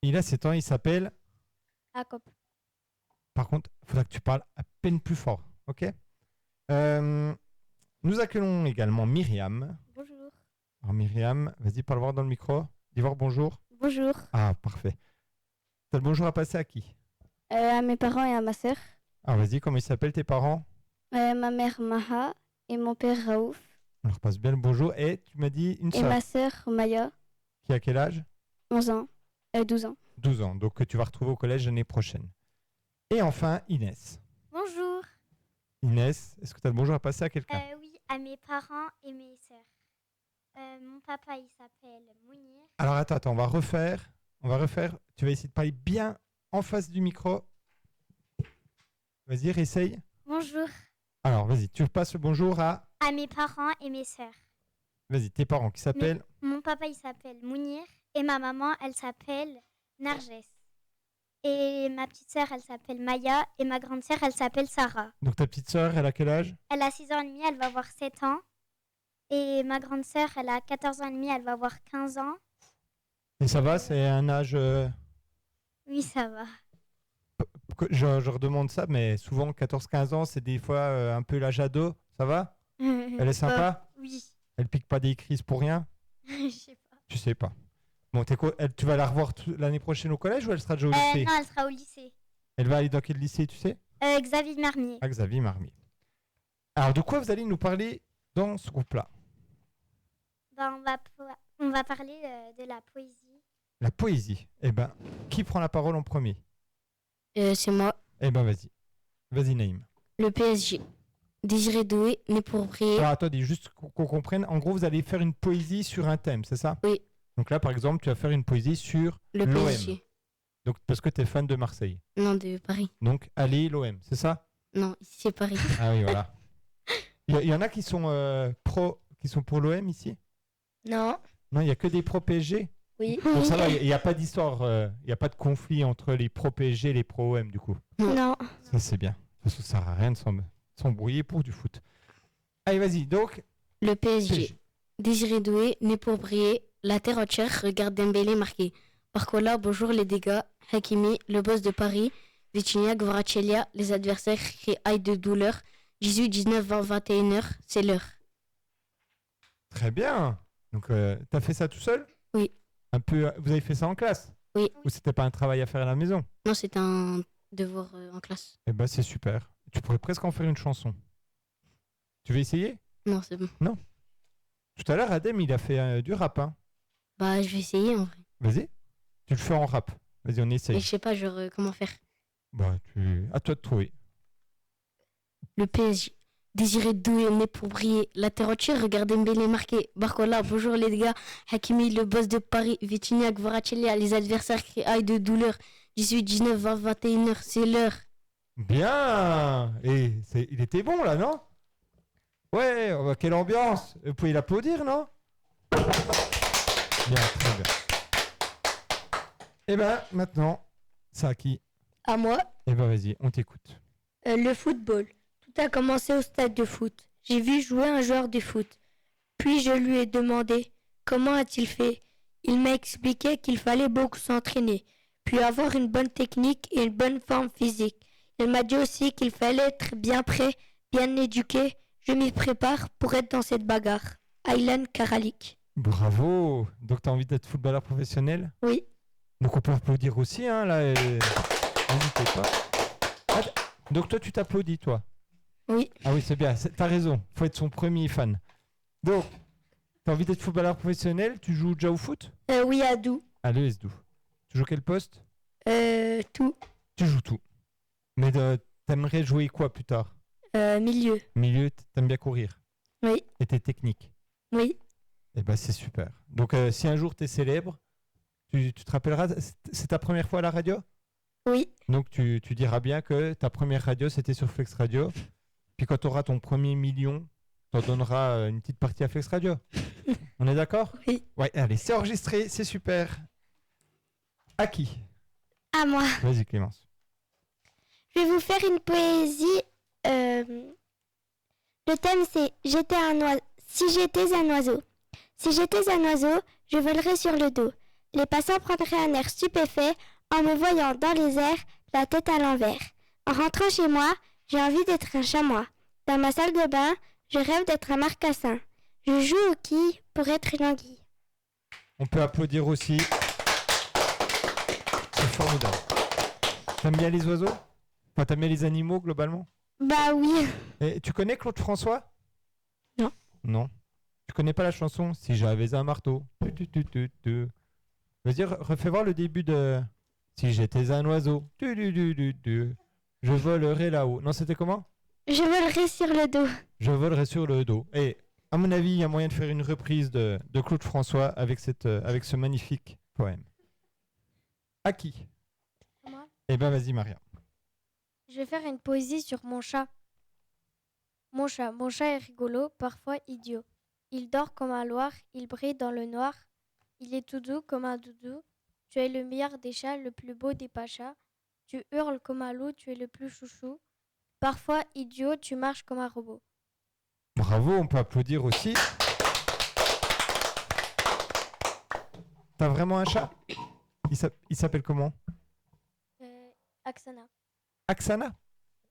Il a 7 ans, il s'appelle? Jacob. Par contre, il faudra que tu parles à peine plus fort, ok? Nous accueillons également Myriam. Bonjour. Alors Myriam, vas-y, parle voir dans le micro. Dis voir bonjour. Bonjour. Ah, parfait. T'as le bonjour à passer à qui? À mes parents et à ma sœur. Ah, vas-y, comment ils s'appellent tes parents? Ma mère Maha et mon père Raouf. On leur passe bien le bonjour. Et tu m'as dit une Et sœur ma sœur Maya, qui a quel âge? 11 ans. 12 ans. 12 ans, donc que tu vas retrouver au collège l'année prochaine. Et enfin, Inès. Bonjour. Inès, est-ce que tu as le bonjour à passer à quelqu'un? Oui, à mes parents et mes sœurs. Mon papa, il s'appelle Mounir. Alors attends, on va refaire. Tu vas essayer de parler bien en face du micro. Vas-y, réessaye. Bonjour. Alors, vas-y, tu passes le bonjour à... À mes parents et mes sœurs. Vas-y, tes parents qui s'appellent... Mon papa, il s'appelle Mounir. Et ma maman, elle s'appelle Narges. Et ma petite sœur, elle s'appelle Maya. Et ma grande sœur, elle s'appelle Sarah. Donc ta petite sœur, elle a quel âge? Elle a 6 ans et demi, elle va avoir 7 ans. Et ma grande sœur, elle a 14 ans et demi, elle va avoir 15 ans. Et ça va, c'est un âge... Oui, ça va. Je redemande ça, mais souvent 14-15 ans, c'est des fois un peu l'âge ado. Ça va? Elle est sympa? Oui. Elle pique pas des crises pour rien? Je sais pas. Tu sais pas. Bon, tu vas la revoir l'année prochaine au collège ou elle sera déjà au lycée? Non, elle sera au lycée. Elle va aller dans quel lycée, tu sais? Xavier Marmier. Ah, Xavier Marmier. Alors, de quoi vous allez nous parler dans ce groupe-là? Ben, on va parler de la poésie. La poésie. Eh ben, qui prend la parole en premier? C'est moi. Eh ben, vas-y. Vas-y, Naïm. Le PSG. Désiré Doué, né pour briller. Alors, attendez, juste qu'on comprenne. En gros, vous allez faire une poésie sur un thème, c'est ça? Oui. Donc là, par exemple, tu vas faire une poésie sur Le l'OM. PSG. Donc, parce que tu es fan de Marseille. Non, de Paris. Donc, allez, l'OM, c'est ça? Non, ici c'est Paris. Ah oui, voilà. Il y en a qui sont pour l'OM ici? Non. Non, il n'y a que des pro PSG? Oui. Donc ça va, il n'y a pas d'histoire, il n'y a pas de conflit entre les pro PSG et les pro OM du coup. Non. Ça c'est bien. Parce que ça sert à rien de s'embrouiller pour du foot. Allez, vas-y, donc. Le PSG. Désiré Doué, né pour briller. La terre entière regarde Dembélé marqué. Barcola, bonjour les dégâts. Hakimi, le boss de Paris. Vitinha, Kvaratskhelia, les adversaires crient aïe de douleur. 18, 19, 20, 21h, c'est l'heure. Très bien. Donc, t'as fait ça tout seul? Oui. Un peu, vous avez fait ça en classe? Oui. Ou c'était pas un travail à faire à la maison? Non, c'est un devoir en classe. Eh ben, c'est super. Tu pourrais presque en faire une chanson. Tu veux essayer? Non, c'est bon. Non. Tout à l'heure, Adem, il a fait du rap. Hein. Bah, je vais essayer en vrai. Vas-y. Tu le fais en rap. Vas-y, on essaye. Mais je sais pas, genre, comment faire. Bah, à toi de trouver. Le PSG. Désiré Doué, né pour briller. La terre entière, regarde Dembélé marqué. Barcola, bonjour les gars. Hakimi, le boss de Paris. Vitinha, Kvaratskhelia, les adversaires crient aïe de douleur. 18, 19, 20, 21h, c'est l'heure. Bien. Et il était bon là, non? Ouais, quelle ambiance. Vous pouvez l'applaudir, non? Bien, très bien. Et ben, maintenant, c'est à qui? À moi. Et ben, vas-y, on t'écoute. Le football. Tout a commencé au stade de foot. J'ai vu jouer un joueur de foot. Puis je lui ai demandé comment a-t-il fait. Il m'a expliqué qu'il fallait beaucoup s'entraîner, puis avoir une bonne technique et une bonne forme physique. Il m'a dit aussi qu'il fallait être bien prêt, bien éduqué. Je m'y prépare pour être dans cette bagarre. Aylan Karalik. Bravo. Donc, tu as envie d'être footballeur professionnel? Oui. Donc, on peut applaudir aussi, hein, là. N'hésitez pas. Ah, donc, toi, tu t'applaudis, toi? Oui. Ah oui, c'est bien. T'as raison. Faut être son premier fan. Donc, t'as envie d'être footballeur professionnel? Tu joues déjà au foot? Oui, à Doux. À l'ES Doux. Tu joues quel poste? Tout. Tu joues tout. Mais t'aimerais jouer quoi plus tard? Milieu. Milieu, t'aimes bien courir? Oui. Et t'es technique? Oui. Eh ben, c'est super. Donc, si un jour t'es célèbre, tu te rappelleras, c'est ta première fois à la radio? Oui. Donc, tu diras bien que ta première radio, c'était sur Flex Radio. Puis quand tu auras ton premier million, tu en donneras une petite partie à Flex Radio. On est d'accord? Oui. Ouais, allez, c'est enregistré, c'est super. À qui? À moi. Vas-y, Clémence. Je vais vous faire une poésie. Le thème c'est Si j'étais un oiseau. Si j'étais un oiseau, je volerais sur le dos. Les passants prendraient un air stupéfait en me voyant dans les airs, la tête à l'envers. En rentrant chez moi, j'ai envie d'être un chamois. Dans ma salle de bain, je rêve d'être un marcassin. Je joue au quilles pour être une anguille. On peut applaudir aussi. C'est formidable. T'aimes bien les oiseaux? Enfin, t'aimes bien les animaux globalement? Bah oui. Et tu connais Claude François? Non. Non. Tu connais pas la chanson Si j'avais un marteau? Vas-y, refais voir le début de Si j'étais un oiseau. Je volerais là-haut. Non, c'était comment? Je volerai sur le dos. Je volerai sur le dos. Et à mon avis, il y a moyen de faire une reprise de Claude François avec ce magnifique poème. À qui? Moi. Eh ben, vas-y, Maria. Je vais faire une poésie sur mon chat. Mon chat est rigolo, parfois idiot. Il dort comme un loir, il brille dans le noir. Il est tout doux comme un doudou. Tu es le meilleur des chats, le plus beau des pachas. Tu hurles comme un loup, tu es le plus chouchou. Parfois, idiot, tu marches comme un robot. Bravo, on peut applaudir aussi. T'as vraiment un chat? Il s'appelle comment? Aksana. Aksana?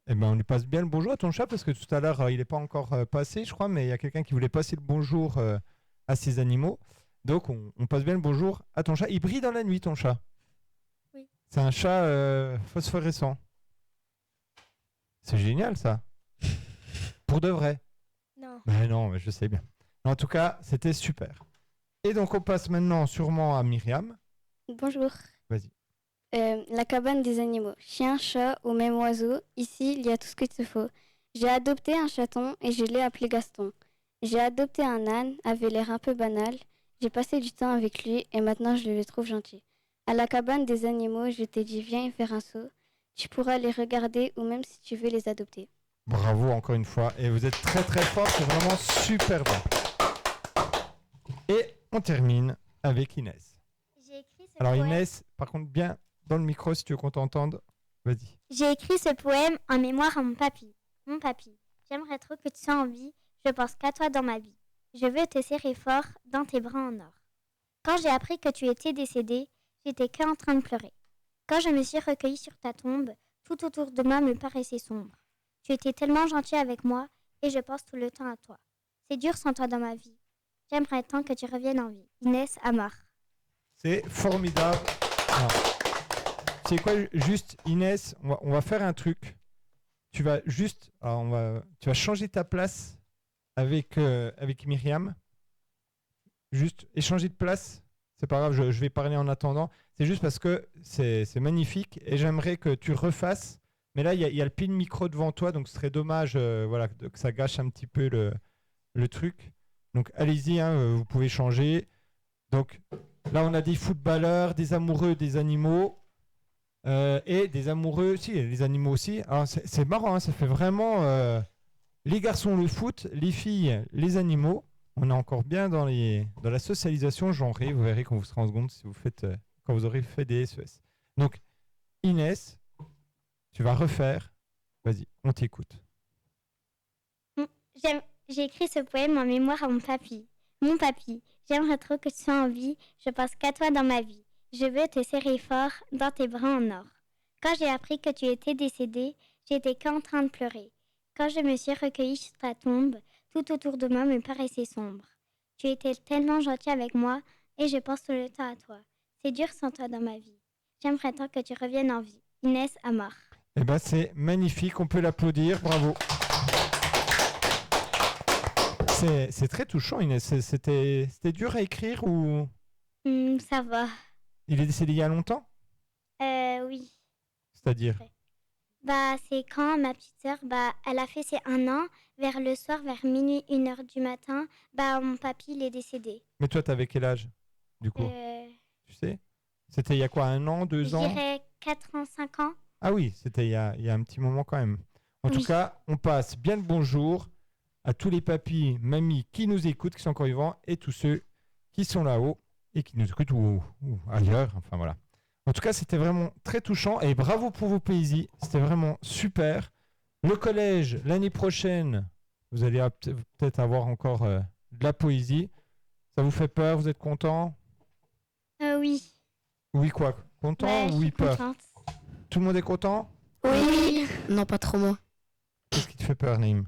Eh ben, on lui passe bien le bonjour à ton chat parce que tout à l'heure, il n'est pas encore passé, je crois, mais il y a quelqu'un qui voulait passer le bonjour à ses animaux. Donc, on passe bien le bonjour à ton chat. Il brille dans la nuit, ton chat? Oui. C'est un chat phosphorescent. C'est génial, ça. Pour de vrai. Non. Ben non, mais je sais bien. En tout cas, c'était super. Et donc, on passe maintenant sûrement à Myriam. Bonjour. Vas-y. La cabane des animaux. Chien, chat ou même oiseau. Ici, il y a tout ce qu'il te faut. J'ai adopté un chaton et je l'ai appelé Gaston. J'ai adopté un âne, avait l'air un peu banal. J'ai passé du temps avec lui et maintenant je le trouve gentil. À la cabane des animaux, je t'ai dit viens y faire un saut. Tu pourras les regarder ou même si tu veux les adopter. Bravo encore une fois. Et vous êtes très très fort, c'est vraiment super bon. Et on termine avec Inès. J'ai écrit ce Alors poème. Inès, par contre, bien dans le micro si tu veux qu'on t'entende. Vas-y. J'ai écrit ce poème en mémoire à mon papy. Mon papy, j'aimerais trop que tu sois en vie. Je pense qu'à toi dans ma vie. Je veux te serrer fort dans tes bras en or. Quand j'ai appris que tu étais décédé, j'étais qu'en train de pleurer. Quand je me suis recueillie sur ta tombe, tout autour de moi me paraissait sombre. Tu étais tellement gentil avec moi et je pense tout le temps à toi. C'est dur sans toi dans ma vie. J'aimerais tant que tu reviennes en vie. Inès Amar. C'est formidable. Alors, c'est quoi juste Inès, on va faire un truc. Tu vas juste, tu vas changer ta place avec Myriam. Juste échanger de place. C'est pas grave, je vais parler en attendant. C'est juste parce que c'est magnifique et j'aimerais que tu refasses. Mais là, il y a le pile micro devant toi, donc ce serait dommage que ça gâche un petit peu le truc. Donc allez-y, vous pouvez changer. Donc là, on a des footballeurs, des amoureux des animaux et des amoureux aussi, les animaux aussi. Alors c'est marrant, ça fait vraiment les garçons le foot, les filles les animaux. On est encore bien dans la socialisation genrée. Vous verrez quand vous serez en seconde si quand vous aurez fait des SES. Donc Inès, tu vas refaire. Vas-y, on t'écoute. J'ai écrit ce poème en mémoire à mon papy. Mon papy, j'aimerais trop que tu sois en vie. Je pense qu'à toi dans ma vie. Je veux te serrer fort dans tes bras en or. Quand j'ai appris que tu étais décédé, j'étais qu'en train de pleurer. Quand je me suis recueillie sur ta tombe, tout autour de moi me paraissait sombre. Tu étais tellement gentil avec moi et je pense tout le temps à toi. C'est dur sans toi dans ma vie. J'aimerais tant que tu reviennes en vie. Inès Amar. Eh ben, c'est magnifique, on peut l'applaudir, bravo. C'est très touchant, Inès. C'était dur à écrire ou... Ça va. Il est décédé il y a longtemps? Oui. C'est-à-dire? C'est quand ma petite sœur, elle a fait ses 1 an, vers le soir, vers minuit, 1h du matin, mon papy, il est décédé. Mais toi, t'avais quel âge, du coup? Tu sais? C'était il y a quoi, 1 an, 2 ans? Je dirais 4 ans, 5 ans. Ah oui, c'était il y a un petit moment quand même. En tout cas, on passe bien le bonjour à tous les papis, mamies qui nous écoutent, qui sont encore vivants, et tous ceux qui sont là-haut et qui nous écoutent ou ailleurs. Enfin voilà. En tout cas, c'était vraiment très touchant et bravo pour vos poésies. C'était vraiment super. Le collège, l'année prochaine, vous allez peut-être avoir encore de la poésie. Ça vous fait peur? Vous êtes content? Oui. Oui quoi? Content ou oui peur? Contente. Tout le monde est content? Oui. Non, pas trop moi. Qu'est-ce qui te fait peur, Naïm?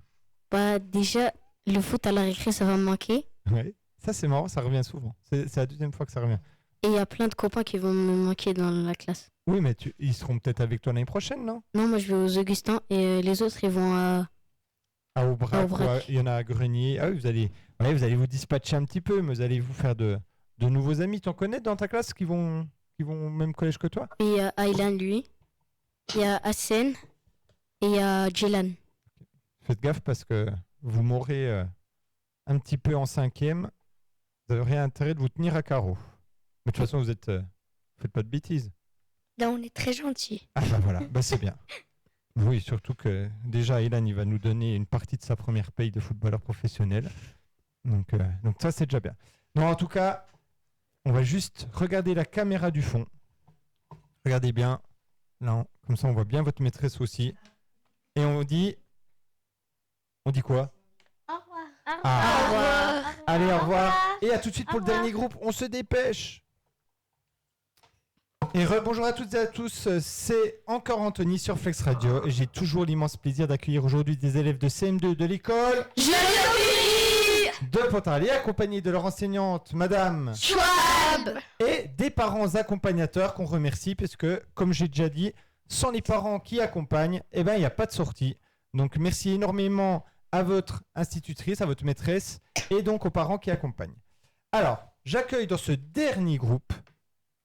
Déjà, le foot à la récré, ça va me manquer. Oui. Ça, c'est marrant, ça revient souvent. C'est la deuxième fois que ça revient. Et il y a plein de copains qui vont me manquer dans la classe. Oui, mais ils seront peut-être avec toi l'année prochaine, non? Non, moi je vais aux Augustins et les autres ils vont à... Aubrac. Il y en a à Grenier. Ah oui, vous allez vous dispatcher un petit peu, mais vous allez vous faire de nouveaux amis. T'en connais dans ta classe qui vont au même collège que toi? Et il y a Aylan, lui. Il y a Hassen et il y a Djelan. Faites gaffe parce que vous m'aurez un petit peu en 5e. Vous aurez intérêt de vous tenir à carreau. Mais de toute façon, vous faites pas de bêtises. Là, on est très gentils. Ah bah voilà, c'est bien. Oui, surtout que déjà, Aylan, il va nous donner une partie de sa première paye de footballeur professionnel. Donc ça, c'est déjà bien. Non, en tout cas, on va juste regarder la caméra du fond. Regardez bien. Non, comme ça on voit bien votre maîtresse aussi. Et on dit quoi? Au revoir. Ah. Au revoir. Allez, au revoir. revoir. Et à tout de suite pour le dernier groupe. On se dépêche. Et bonjour à toutes et à tous. C'est encore Anthony sur Flex Radio. Et j'ai toujours l'immense plaisir d'accueillir aujourd'hui des élèves de CM2 de l'école de Pontarlier, accompagnés de leur enseignante, Madame Schwab. et des parents accompagnateurs qu'on remercie parce que, comme j'ai déjà dit, sans les parents qui accompagnent, il n'y a pas de sortie. Donc merci énormément à votre institutrice, à votre maîtresse et donc aux parents qui accompagnent. Alors, j'accueille dans ce dernier groupe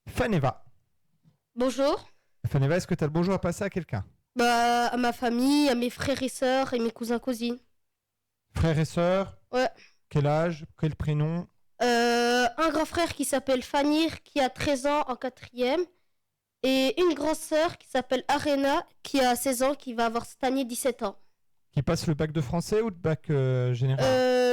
Faneva. Bonjour. Faneva, est-ce que tu as le bonjour à passer à quelqu'un? À ma famille, à mes frères et sœurs et mes cousins cousines. Frères et sœurs? Ouais. Quel âge? Quel prénom? Un grand frère qui s'appelle Fanir qui a 13 ans en 4e et une grande sœur qui s'appelle Arena qui a 16 ans qui va avoir cette année 17 ans. Qui passe le bac de français ou le bac général?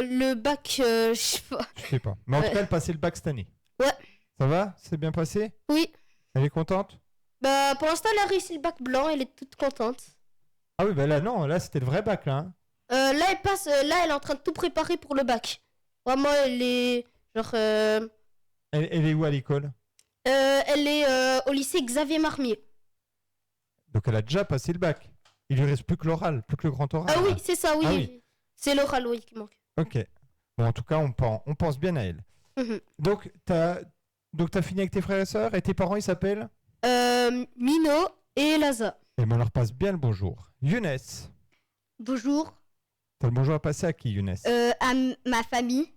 Le bac, je sais pas. Je sais pas. Mais en tout cas, elle passait le bac cette année. Ouais. Ça va? C'est bien passé? Oui. Elle est contente? Pour l'instant, elle a réussi le bac blanc, elle est toute contente. Ah oui, là non, là c'était le vrai bac là. Hein. Là, elle est en train de tout préparer pour le bac. Vraiment, elle est genre. Elle est où à l'école? Elle est au lycée Xavier Marmier. Donc elle a déjà passé le bac. Il lui reste plus que l'oral, plus que le grand oral. Ah oui, c'est ça, oui. Ah oui. C'est l'oral, oui, qui manque. Ok. Bon, en tout cas, on pense bien à elle. Mhm. Donc, t'as fini avec tes frères et sœurs et tes parents, ils s'appellent? Mino et Laza. Et ben, on leur passe bien le bonjour. Younes. Bonjour. T'as le bonjour à passer à qui, Younes? À ma famille.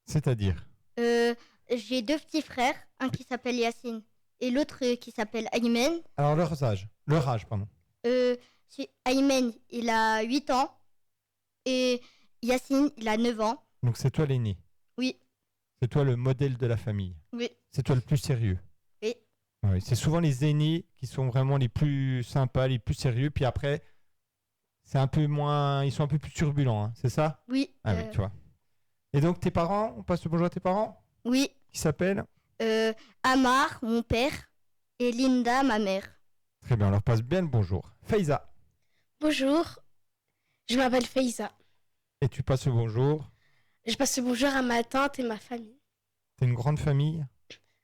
C'est-à-dire? J'ai deux petits frères, un qui s'appelle Yacine et l'autre qui s'appelle Aymen. Alors, leur âge, pardon. Aymen, il a 8 ans et Yacine, il a 9 ans. Donc, c'est toi l'aîné? Oui. C'est toi le modèle de la famille? Oui. C'est toi le plus sérieux? Oui. Oui, c'est souvent les aînés qui sont vraiment les plus sympas, les plus sérieux, puis après, c'est un peu moins... Ils sont un peu plus turbulents, hein, c'est ça? Oui. Ah oui, tu vois. Et donc, tes parents, on passe le bonjour à tes parents? Oui. Qui s'appellent? Amar, mon père, et Linda, ma mère. Très bien, on leur passe bien le bonjour. Faiza. Bonjour, je m'appelle Faiza. Et tu passes le bonjour? Je passe le bonjour à ma tante et ma famille. T'es une grande famille?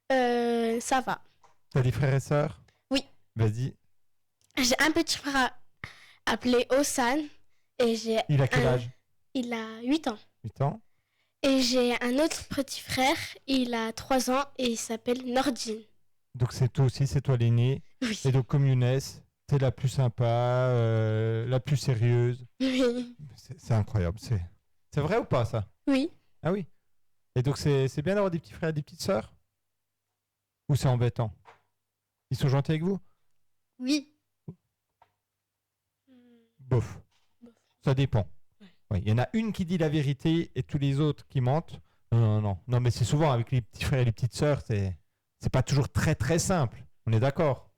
Ça va. T'as des frères et sœurs? Oui. Vas-y. J'ai un petit frère appelé Osan. Et j'ai Il a quel âge? Il a 8 ans. 8 ans. Et j'ai un autre petit frère, il a 3 ans et il s'appelle Nordine. Donc c'est toi aussi, c'est toi l'aîné. Oui. Et donc comme Younes, t'es la plus sympa, la plus sérieuse. Oui. C'est incroyable. C'est vrai ou pas ça? Oui. Ah oui. Et donc c'est bien d'avoir des petits frères et des petites sœurs? Ou c'est embêtant? Ils sont gentils avec vous? Oui. Bof. Ça dépend. Ouais, il y en a une qui dit la vérité et tous les autres qui mentent. Non, mais c'est souvent avec les petits frères et les petites sœurs, c'est pas toujours très très simple. On est d'accord?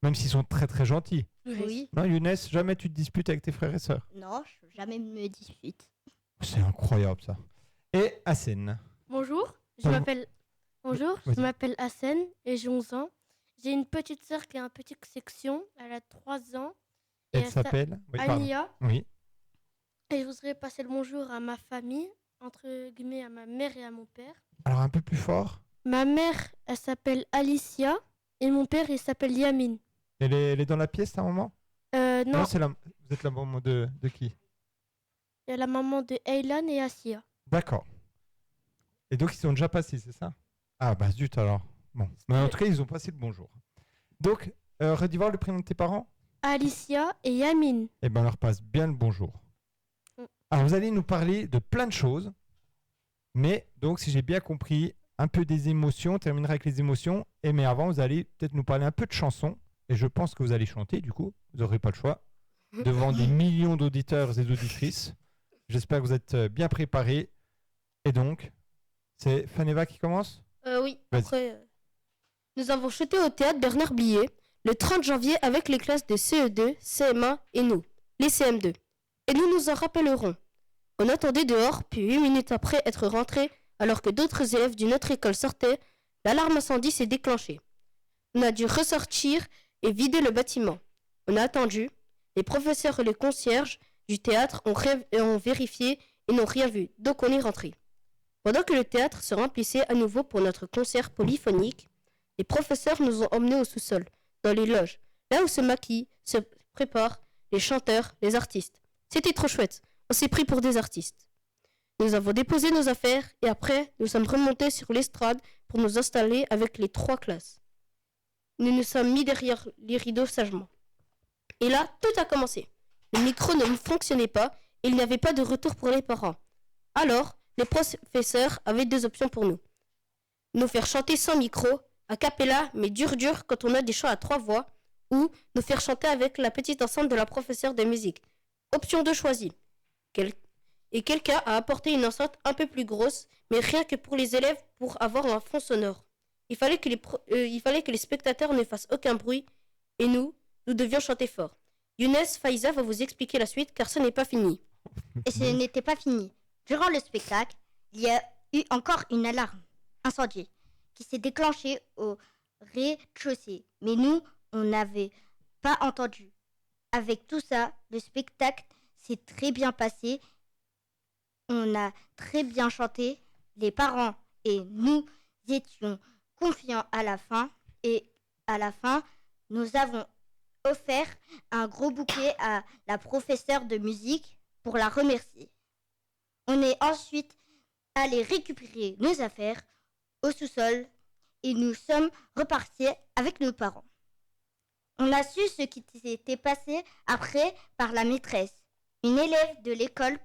Même s'ils sont très très gentils. Oui. Non, Younes, jamais tu te disputes avec tes frères et sœurs? Non, jamais me dispute. C'est incroyable ça. Et Hassen. Bonjour, je Bonjour. m'appelle Vas-y. je m'appelle Hassen et j'ai 11 ans. J'ai une petite sœur qui est en petite section, elle a 3 ans. Et Elle s'appelle? Oui, pardon. Ania. Oui. Et je voudrais passer le bonjour à ma famille, entre guillemets à ma mère et à mon père. Alors un peu plus fort. Ma mère, elle s'appelle Alicia et mon père, il s'appelle Yamin. Elle est dans la pièce, ta maman? Non, Vous êtes la maman de qui? il y a la maman de Aylan et Asia. D'accord. Et donc ils ont déjà passé, c'est ça? Ah bah zut alors. Bon. Mais en tout cas, ils ont passé le bonjour. Donc, redis voir le prénom de tes parents? Alicia et Yamin. Eh ben, on leur passe bien le bonjour. Alors, vous allez nous parler de plein de choses. Mais, donc, si j'ai bien compris, un peu des émotions, on terminera avec les émotions. Mais avant, vous allez peut-être nous parler un peu de chansons. Et je pense que vous allez chanter, du coup. Vous n'aurez pas le choix. Devant des millions d'auditeurs et d'auditrices. J'espère que vous êtes bien préparés. Et donc, c'est Faneva qui commence? Oui. Vas-y. Après, nous avons chanté au théâtre Bernard Blier le 30 janvier avec les classes de CE2, CM1 et nous, les CM2. Et nous nous en rappellerons. On attendait dehors, puis 8 minutes après être rentrés, alors que d'autres élèves d'une autre école sortaient, l'alarme incendie s'est déclenchée. On a dû ressortir et vidé le bâtiment. On a attendu. Les professeurs et les concierges du théâtre ont vérifié et n'ont rien vu, donc on est rentré. Pendant que le théâtre se remplissait à nouveau pour notre concert polyphonique, les professeurs nous ont emmenés au sous-sol, dans les loges, là où se maquillent, se préparent les chanteurs, les artistes. C'était trop chouette, on s'est pris pour des artistes. Nous avons déposé nos affaires et après, nous sommes remontés sur l'estrade pour nous installer avec les 3 classes. Nous nous sommes mis derrière les rideaux sagement. Et là, tout a commencé. Le micro ne fonctionnait pas et il n'y avait pas de retour pour les parents. Alors, les professeurs avaient 2 options pour nous. Nous faire chanter sans micro, a cappella, mais dur quand on a des chants à 3 voix, ou nous faire chanter avec la petite enceinte de la professeure de musique. Option 2 choisie. Et quelqu'un a apporté une enceinte un peu plus grosse, mais rien que pour les élèves pour avoir un fond sonore. Il fallait que les spectateurs ne fassent aucun bruit, et nous devions chanter fort. Younes Faiza va vous expliquer la suite car ce n'est pas fini. Et ce n'était pas fini. Durant le spectacle, il y a eu encore une alarme incendie qui s'est déclenchée au rez-de-chaussée. Mais nous, on n'avait pas entendu. Avec tout ça, le spectacle s'est très bien passé. On a très bien chanté. Les parents et nous étions confiants à la fin. Et à la fin, nous avons offert un gros bouquet à la professeure de musique pour la remercier. On est ensuite allé récupérer nos affaires au sous-sol et nous sommes repartis avec nos parents. On a su ce qui s'était passé après par la maîtresse. Une élève de l'école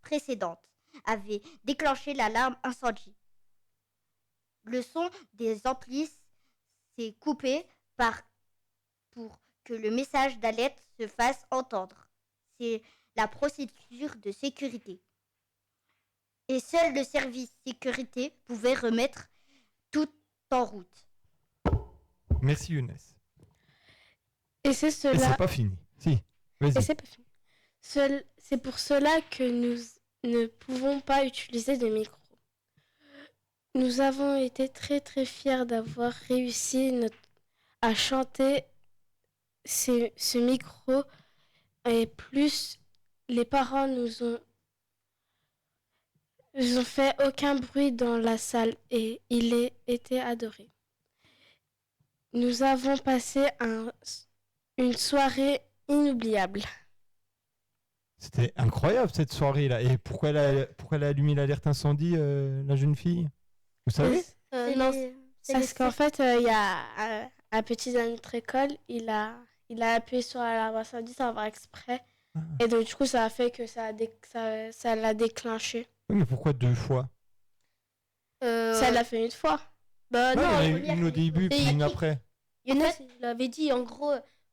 précédente avait déclenché l'alarme incendie. Le son des amplis s'est coupé pour que le message d'alerte se fasse entendre. C'est la procédure de sécurité. Et seul le service sécurité pouvait remettre tout en route. Merci Younes. Et c'est cela. Et c'est pas fini. Si, vas-y. Et c'est pas fini. C'est pour cela que nous ne pouvons pas utiliser de micro. Nous avons été très très fiers d'avoir réussi à chanter ce micro et plus les parents nous ont fait aucun bruit dans la salle et il a été adoré. Nous avons passé une soirée inoubliable. C'était incroyable cette soirée-là. Et pourquoi elle a allumé l'alerte incendie, la jeune fille? Vous savez? Non, parce qu'en fait, il y a un petit dans notre école, il a appuyé sur l'alarme incendie sans avoir exprès. Ah. Et donc, du coup, ça a fait que ça l'a déclenché. Oui, mais pourquoi 2 fois? Ça l'a fait une fois. Bah non, il y en a une au début, puis une après. Younes, il avait dit, en gros,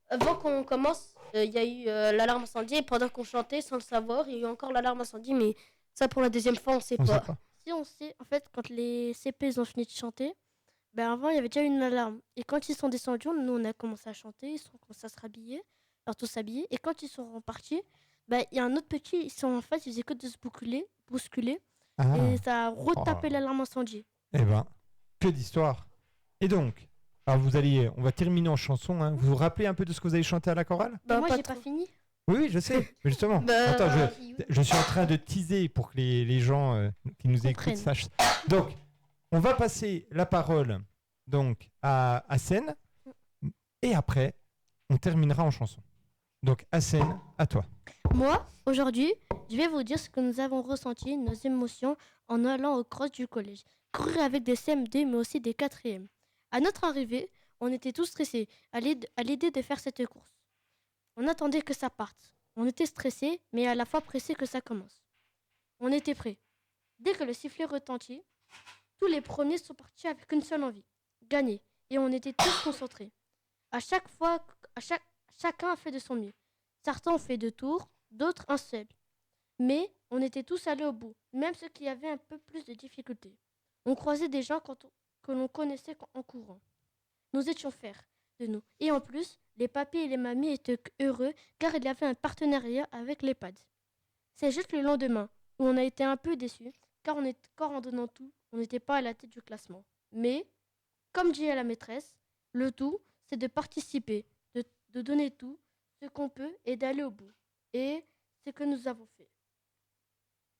avant qu'on commence, il y a eu l'alarme incendie. Et pendant qu'on chantait, sans le savoir, il y a eu encore l'alarme incendie. Mais ça, pour la deuxième fois, on sait pas. Si, on sait. En fait, quand les CP ils ont fini de chanter, ben avant, il y avait déjà une alarme. Et quand ils sont descendus, nous, on a commencé à chanter. Ils sont commencé à se rhabiller. Alors, tous s'habiller. Et quand ils sont repartis, ben, il y a un autre petit, ils faisaient que de se bousculer. Ah. Et ça a retapé l'alarme incendie. Eh ben, que d'histoire. Et donc, alors on va terminer en chanson. Hein. Vous vous rappelez un peu de ce que vous avez chanté à la chorale? Moi, j'ai pas fini. Oui, je sais, mais justement. Attends, je suis en train de teaser pour que les gens qui nous écoutent sachent. Donc, on va passer la parole donc à Hassen et après, on terminera en chanson. Donc, Hassen, à toi. Moi, aujourd'hui, je vais vous dire ce que nous avons ressenti, nos émotions en allant au cross du collège. Courir avec des CM2, mais aussi des 4e. À notre arrivée, on était tous stressés à l'idée de faire cette course. On attendait que ça parte. On était stressés, mais à la fois pressés que ça commence. On était prêts. Dès que le sifflet retentit, tous les premiers sont partis avec une seule envie, gagner. Et on était tous concentrés. Chacun a fait de son mieux. Certains ont fait 2 tours, d'autres un seul. Mais on était tous allés au bout, même ceux qui avaient un peu plus de difficultés. On croisait des gens que l'on connaissait en courant. Nous étions fiers de nous. Et en plus, les papis et les mamies étaient heureux car il y avait un partenariat avec l'EHPAD. C'est juste le lendemain où on a été un peu déçus car en donnant tout, on n'était pas à la tête du classement. Mais, comme dit la maîtresse, le tout, c'est de participer, de de donner tout, ce qu'on peut et d'aller au bout. Et c'est ce que nous avons fait.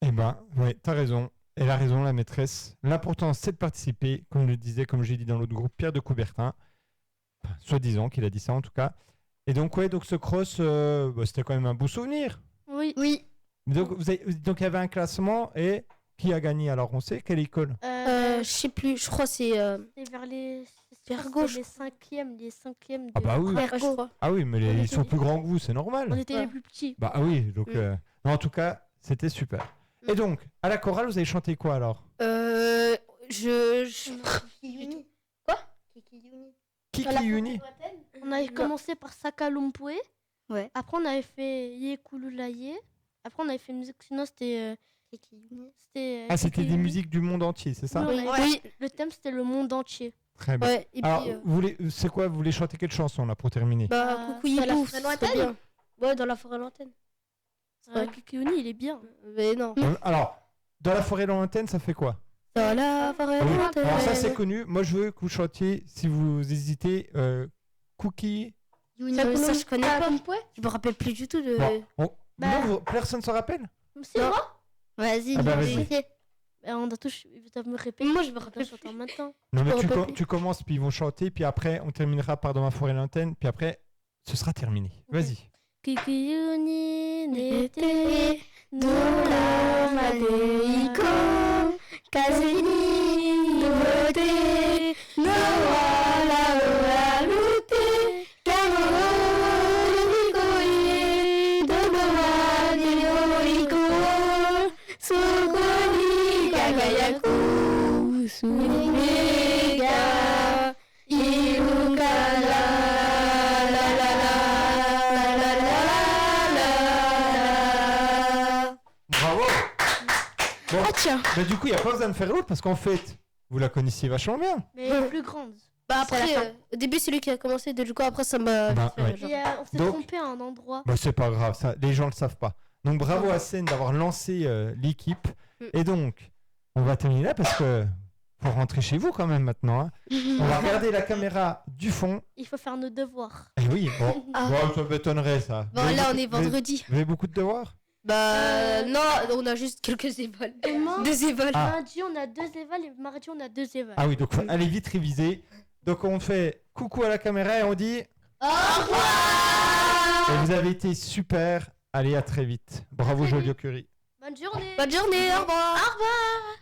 Eh ben, ouais, t'as raison. Elle a raison, la maîtresse. L'important, c'est de participer, comme le disait, comme j'ai dit dans l'autre groupe, Pierre de Coubertin. Enfin, soi-disant qu'il a dit ça en tout cas. Et donc, ouais, donc ce cross, c'était quand même un beau souvenir. Oui. Oui. Donc, donc, il y avait un classement et qui a gagné alors? On sait quelle école? Je sais plus, je crois que c'est. C'est vers les gauche. les cinquièmes Ah bah oui. je crois. Ah oui, mais ils sont plus grands que vous, c'est normal. On était les plus petits. Bah oui, donc non, en tout cas, c'était super. Et donc, à la chorale, vous avez chanté quoi alors? Quoi? Kiki Uni. On avait commencé par Sakalumpwe. Ouais. Après, on avait fait Yekululaye. Après, on avait fait une musique. Sinon, c'était. Ah, c'était des musiques du monde entier, c'est ça? Oui. Le thème, c'était le monde entier. Très bien. Ouais, et alors, puis, c'est quoi? Vous voulez chanter quelle chanson là pour terminer? Coucou Hibou, c'est bien. Ouais, dans la forêt lointaine. Kiki Uni, il est bien. Mais non. Alors, dans la forêt lointaine, ça fait quoi? Dans la forêt lointaine. Alors ça c'est connu. Moi je veux que vous chantiez, si vous hésitez, Cookie. Ça je connais pas. Je me rappelle plus du tout de. Non, personne s'en rappelle? C'est moi. Vas-y, vas-y. On doit tous me répéter. Moi je me rappelle chanter en même temps. Non mais tu commences puis ils vont chanter puis après on terminera par dans la forêt lointaine puis après ce sera terminé. Vas-y. Kiki Uni n'était Dola Madeiko Kazini Nouveauté Nawala Oalute Kamoro Nikoye Donowa Nyoiko Sukoni Kagayaku Sumega Irukala la la la la la. Bravo. Bon, tiens. Mais du coup, il n'y a pas besoin de faire l'autre parce qu'en fait, vous la connaissiez vachement bien. Mais plus grande. Bah après, au début c'est lui qui a commencé, du coup après ça m'a. Ouais. On s'est trompé à un endroit. Bah, c'est pas grave, ça, les gens le savent pas. Donc bravo à Seine d'avoir lancé l'équipe. Et donc, on va terminer là parce que faut rentrer chez vous quand même maintenant. Hein. On va regarder la caméra du fond. Il faut faire nos devoirs. Eh oui, bon, ça m'étonnerait ça. Bon là on est vendredi. Vous avez beaucoup de devoirs? Bah non, on a juste quelques évals. Deux évals. Lundi on a 2 évals et mardi on a 2 évals. Ah oui, donc allez vite réviser. Donc on fait coucou à la caméra et on dit au revoir. Et vous avez été super. Allez, à très vite. Bravo Joliot-Curie. Bonne journée. Bonne journée, au revoir. Au revoir.